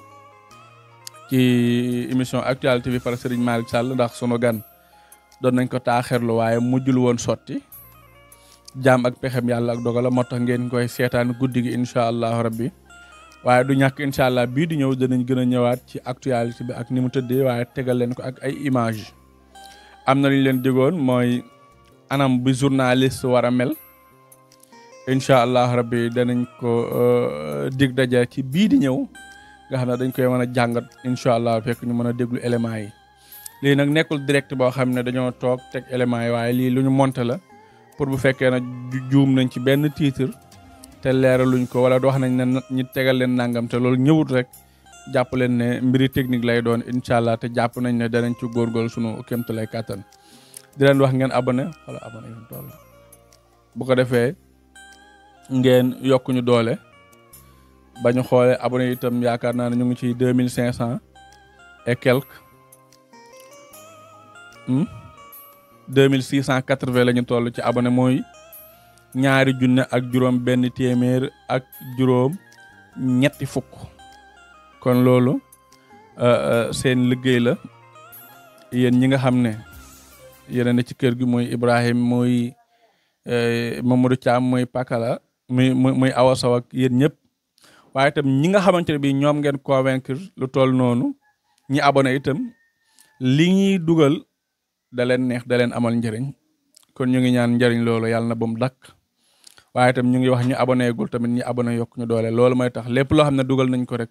ci émission actualité bi par Serigne Malick Sall ndax sunu gan doon nañ ko taaxirlu waaye mujjul woon sotti jaam ak pexem yàlla ak dogala moo tax ngeen koy seetaan guddi gi incha allah rabbi waaye du ñàkk incha allah bii di ñëw danañ gën a ñëwaat ci actualité bi ak ni mu tëddee waaye tegal leen ko ak ay image am na lu ñu leen digoon mooy anam bi journaliste war a mel incha allah rabbi danañ ko dig daja ci bii di ñëw nga xam ne dañ koy mën a jàngat incha allah fekk ñu mën a déglu éléments yi lii nag nekkul direct boo xam ne dañoo toog teg éléments yi waaye lii lu ñu monté la pour bu fekkee na juum nañ ci benn titre te leeraluñ ko wala wax nañ ne ñi tegal leen nangam te loolu ñëwut rek jàpp leen ne mbiri technique lay doon incha allah te jàpp nañ ne danañ ci góorgóorlu sunu kéemtu lay kàttan di leen wax ngeen abonné wala abonné yu toll bu ko defee ngeen yokk ñu doole ba ñu xoolee abonné itam yaakaar naa ne ñu ngi ci 2500 et quelques 2680 la ñu toll ci abonné mooy 200 ak juróom benn téeméer ak juróom ñetti fukk kon loolu seen liggéey la yéen ñi nga xam ne yéen a ne ci kër gi muy Ibrahim muy Mamadou Thiam muy Pakala muy Awa Sow ak yéen ñëpp waaye itam ñi nga xamante ne bii ñoom ngeen convaincre lu toll noonu ñi abonné itam li ñuy dugal da leen neex da leen amal njëriñ kon ñu ngi ñaan njëriñ loolu yàlla na bu mu dakk waaye itam ñu ngi wax ñu abonné gul tamit ñi abonné yokk ñu doole loolu mooy tax lépp loo xam ne dugal nañ ko rek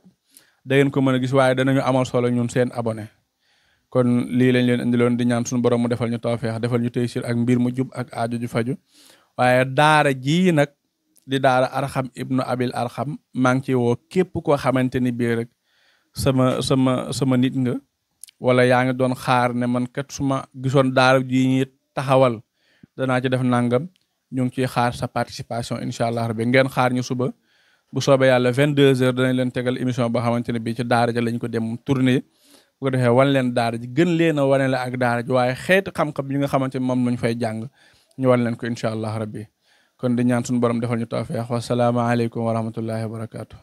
da ngeen ko mën a gis waaye danañu amal solo ñun seen abonné kon lii lañ leen indiloon di ñaan suñu borom mu defal ñu tawfeex defal ñu taysir ak mbir mu jub ak aajo ju faju waaye daara ji nag di daara Arxam ibnu Abil Arxam maa ngi ci woo képp koo xamante ni bii rek sama nit nga wala yaa ngi doon xaar ne man kat su ma gisoon daara ji ñuy taxawal danaa ci def nangam ñu ngi ciy xaar sa participation incha allah rabbi ngeen xaar ñu suba bu soobee yàlla 22h danañ leen tegal émission boo xamante ne bii ci daara ja lañ ko dem tourner bu ko defee wan leen daara ji gën leen a wane la ak daara ji waaye xeeti xam-xam yi nga xamante ne moom lañ fay jàng ñu wan leen ko incha allah rabbi kon di ñaan suñu borom defal ñu tawfiq wa salaamu aleykum wa rahmatullahi wa barakatuh.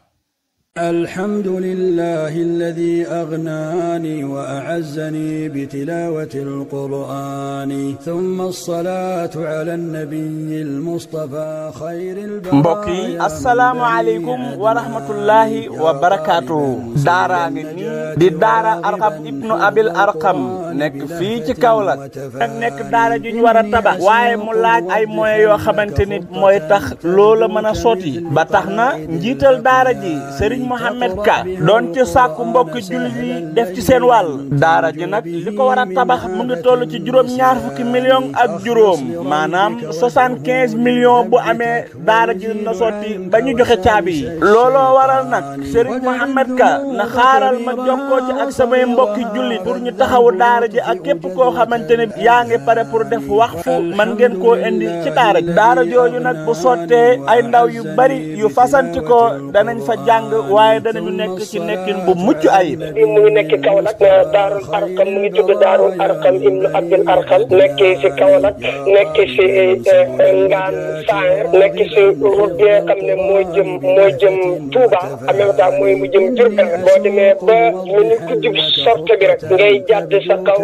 الحمد لله الذي أغناني وأعزني بتلاوة القرآن ثم الصلاة على النبي المصطفى خير البرايا mbokk yi asalaamaaleykum wa rahmatullahi wa barakaatu. daaraa ngi nii di daara Arqam ibnu Abil Arqam nekk fii ci Kaolack ak nekk daara ju ñu war a tabax waaye mu laaj ay moyens yoo xamante ni mooy tax loola mën a sotti ba tax na njiital daara ji Serigne Mohamed Ka doon ci sàkku mbokki jullit yi def ci seen wàll daara ji nag li ko war a tabax mu ngi toll ci juróom-ñaar fukki millions ak juróom maanaam 75 millions bu amee daara ji na sotti ba ñu joxe caabi yi looloo waral nag Serigne Mohamed Ka na xaaral ma jokkoo ci ak samay mbokki jullit pour ñu taxawu daara ji ak képp koo xamante ne yaa ngi pare pour def waqfu man ngeen koo indi ci daara ji daara jooju nag bu sottee ay ndaw yu bari yu fasanti ko danañ fa jàng waaye danañu nekk ci nekkin bu mucc ayib. bi mu ngi nekk Kaolack daarul Arqam mu ngi tudd daarul Arqam ibnu Abdul Arqam nekk ci Kaolack nekk ci Ngaan Saer nekk ci route bi nga xam ne moo jëm Touba en même temps mooy mu jëm Diourbel boo demee ba mu ni ku jub sorte bi rek ngay jàdd sa kaw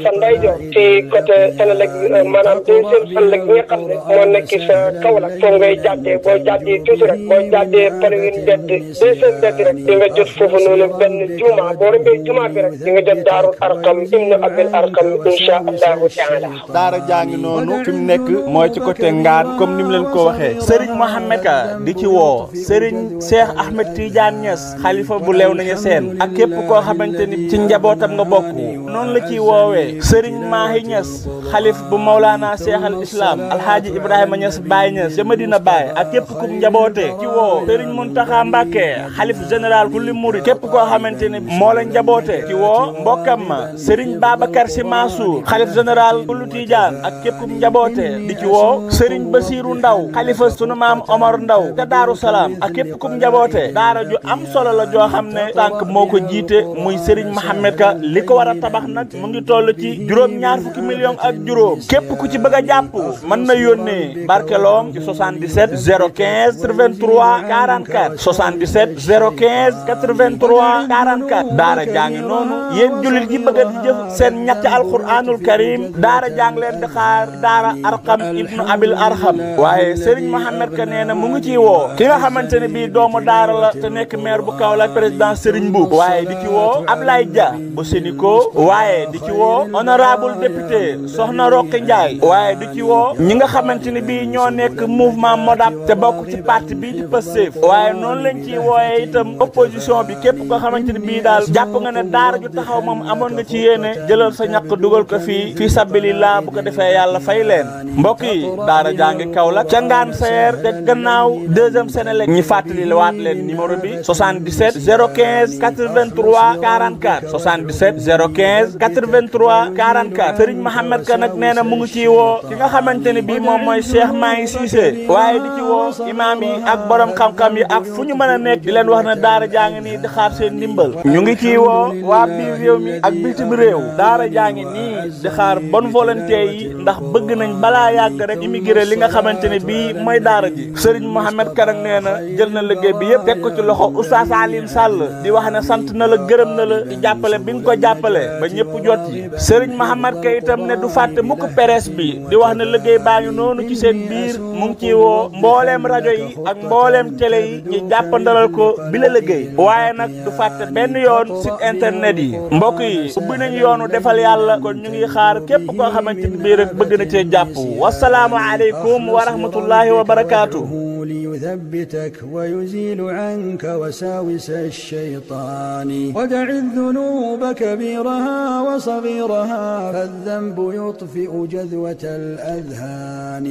sa ndeyjoor ci côté Senelec maanaam deuxième Senelec bi nga xam ne moo nekk sa Kaolack foofu ngay jàddee boo jàddee tuuti rek boo jàddee Palwin bedd deuxième bedd rek di nga jot foofu noonu benn juma boo rombee juma bi rek di nga jot daarul Arqam ibnu Abil Arqam insha allahu taala. daara jàngi noonu fi mu nekk mooy ci côté Ngaan comme ni mu leen ko waxee Serigne Mohamed Ka di ci woo Serigne Cheikh Ahmed Tidiane Niass xalifa bu leew nañu seen ak képp koo xamante ni ci njabootam nga bokk noonu la ciy woowee Serigne Mahi Niass xalif bu Mawlana Cheikh al Islam Alhaaji Ibrahima Niass Baye Niass ja Medina Baye ak képp ku njaboote ci woo Serigne Mountakha Mbacké xalif général kulli murid képp koo xamante ni moo la njaboote ci woo mbokkam ma Serigne Babacar Sy Mansour xalif général kullu Tidiane ak képp ku njaboote di ci woo Serigne Bassirou Ndaw xalifa sunu maam Omar Ndaw te Daaru Salaam ak képp ku njaboote daara ju am solo la joo xam ne tànk moo ko jiite muy Serigne Mohamed Ka li ko war a tabax nag mu ngi toll ci juróom-ñaar fukki millions ak juróom képp ku ci bëgg a jàpp mën na yónnee barkeloom ci 77 015 83 44 77 015 83 44 daara jàngi noonu yéen jullit yi bëgg a jëf seen ñetti alquranul karim daara jàng leen di xaar daara Arqam ibnu Abil Arqam waaye Serigne Mohamed Ka nee na mu ngi ciy woo ki nga xamante ne bii doomu daara la te nekk maire bu Kaolack président Serigne Mboup waaye di ci woo Ablaye Dia bu Sénico waaye di ci woo honorable député Soxna Roqi Ndiaye waaye di ci woo ñi nga xamante ne bii ñoo nekk mouvement Modap te bokk ci parti bii di Pastef waaye noonu lañ ciy wooyee itam opposition bi képp koo xamante ne bii daal jàpp nga ne daara ju taxaw moom amoon nga ci yéene jëlal sa ñàkk dugal ko fii sabilillah bu ko defee yàlla fay leen mbokk yi daara jàngi Kaolack ca Ngaan Saer te gannaaw deuxième Senelec ñi fàttali la waat leen numéro bi 77 015 83 44 77 015 83 44 Serigne Mohamed Ka nag nee na mu ngi ciy woo ki nga xamante ne bii moom mooy Cheikh Mahi Cissé waaye di ci woo imaam yi ak borom xam-xam yi ak fu ñu mën a nekk di leen wax ne daara jaa ngi nii di xaar seen ndimbal ñu ngi ciy woo waa biir réew mi ak bitim réew daara jaa ngi nii di xaar bonne volonté yi ndax bëgg nañ balaa yàgg rek immigré li nga xamante ne bii mooy daara ji Serigne Mohamed Ka nag nee na jël na liggéey bi yëpp teg ko ci loxo Oustaz Alioune Sall di wax ne sant na la gërëm na la ci jàppale bi nga ko jàppale ba ñëpp jot yi Serigne Mohamed Ka itam ne du fàtte mukk presse bi di wax ne liggéey baa ngi noonu ci seen biir mu ngi ciy woo mbooleem rajo yi ak mbooleem télé yi ñu jàppandalal ko bi la liggéey waaye nag du fàtte benn yoon site internet yi mbokk yi ubbi nañu yoonu defal yàlla kon ñu ngi xaar képp koo xamante ni bii rek bëgg na cee jàpp wasalaamu aleykum wa rahmatullahi wa barakaatu. ليثبتك ويزيل عنك وساوس الشيطان ودع الذنوب كبيرها وصغيرها فالذنب يطفئ جذوة الأذهان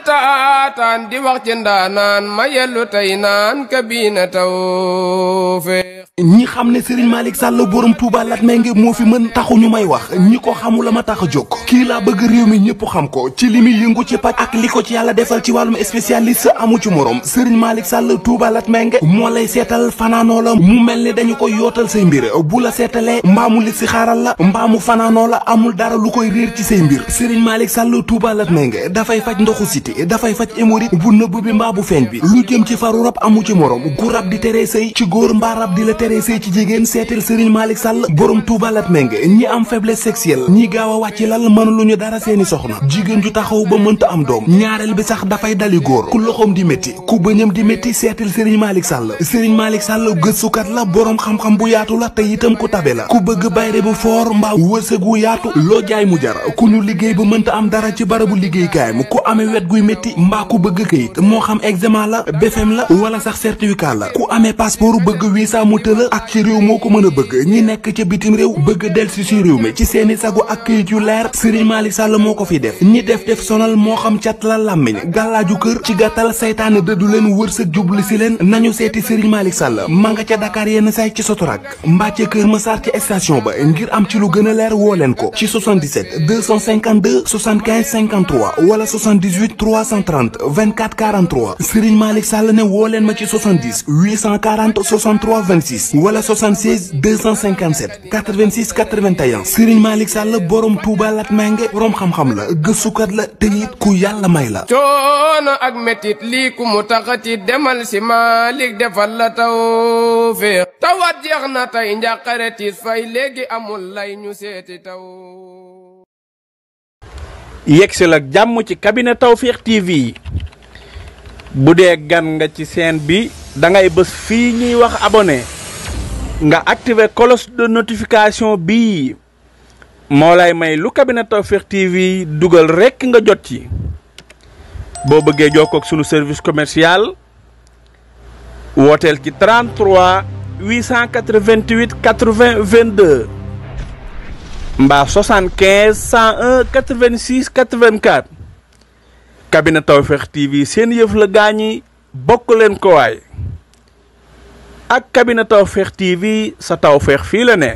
taataan di wax ci ndaanaan ma yellu tey naan Kabina Tawfekh ñi xam ne Serigne Malick Sall borom Touba Latmingué moo fi mën taxu ñu may wax ñi ko xamula ma tax a jóg kii laa bëgg réew mi ñëpp xam ko ci li muy yëngu ci paj ak li ko ci yàlla defal ci wàllum spécialiste amu ci morom Serigne Malick Sall Touba Latmingué moo lay seetal fanaanoo la mu mel ni dañu koy yootal say mbir bu la seetalee mbaamu li si xaaral la mbaamu fanaanoo la amul dara lu koy réer ci say mbir Serigne Malick Sall Touba Latmingué dafay faj ndoxu siti dafay faj hémorroïde bu nëbb bi mbaa bu feeñ bi lu jëm ci faru rab amu ci morom gu rab di tere sëy ci góor mbaa rab di la tere sëy ci jigéen seetal Serigne Malick Sall borom Touba Latmingué ñi am faiblesse sexuelle ñi gaaw a wàcc lal mën lu ñu dara seeni soxna jigéen ju taxaw ba mënta am doom ñaareel bi sax dafay dali góor ku loxoom di métti ku bëñam di métti seetal Serigne Malick Sall Serigne Malick Sall gëstukat la borom xam-xam bu yaatu la te itam ku tabe la ku bëgg bayre bu foor mbaa wërsëg wu yaatu loo jaay mu jar ku ñu liggéey ba mënta am dara ci barabu liggéeykaayam ku amee wet guy métti mbaa ku bëgg kayit moo xam examen la BFEM la wala sax certificat la ku amee passeport bëgg visa mu tëla ak ci réew moo ko mën a bëgg ñi nekk ca bitim réew bëgg delsi ci réew mi ci seeni sagu ak kayit yu leer Serigne Malick Sall moo ko fi def ñi def sonal moo xam cat la làmmiñ gàllaaju kër ci gàttal saytaane dëddu leen wërsëg jubli si leen nañu seeti Serigne Malick Sall ma nga ca Dakar yenn say ci Sotorak mbaa ca Kër Massar ci station ba ngir am ci lu gën a leer woo leen ko ci 77 252 75 53 wala 78 330 24 43 Serigne Malick Sall ne woo leen ma ci 70 840 63 26 wala 76 257 86 81 Serigne Malick Sall borom Touba Latmingué borom xam-xam la gëstukat la te it ku yàlla may la. coono ak metit lii ku mu taxati demal si Malick defal la tawfeex tawat jeex na tey njàqare tiis fay léegi amul lay ñu seeti taw. yegsi la jàmm ci cabinet Tawfekh TV bu dee gan nga ci chaîne bi da ngay bës fii ñuy wax abonné nga activer cloche de notification bii moo lay may lu cabinet Tawfekh TV dugal rekk nga jot ci boo bëggee jokkoo ak sunu service commercial wooteel ci 33 888 80 22 mbaa 75 101 86 84 cabinet Tawfekh TV seen yëf la gaañi bokk leen ko waay ak cabinet Tawfekh TV sa tawfeex fii la ne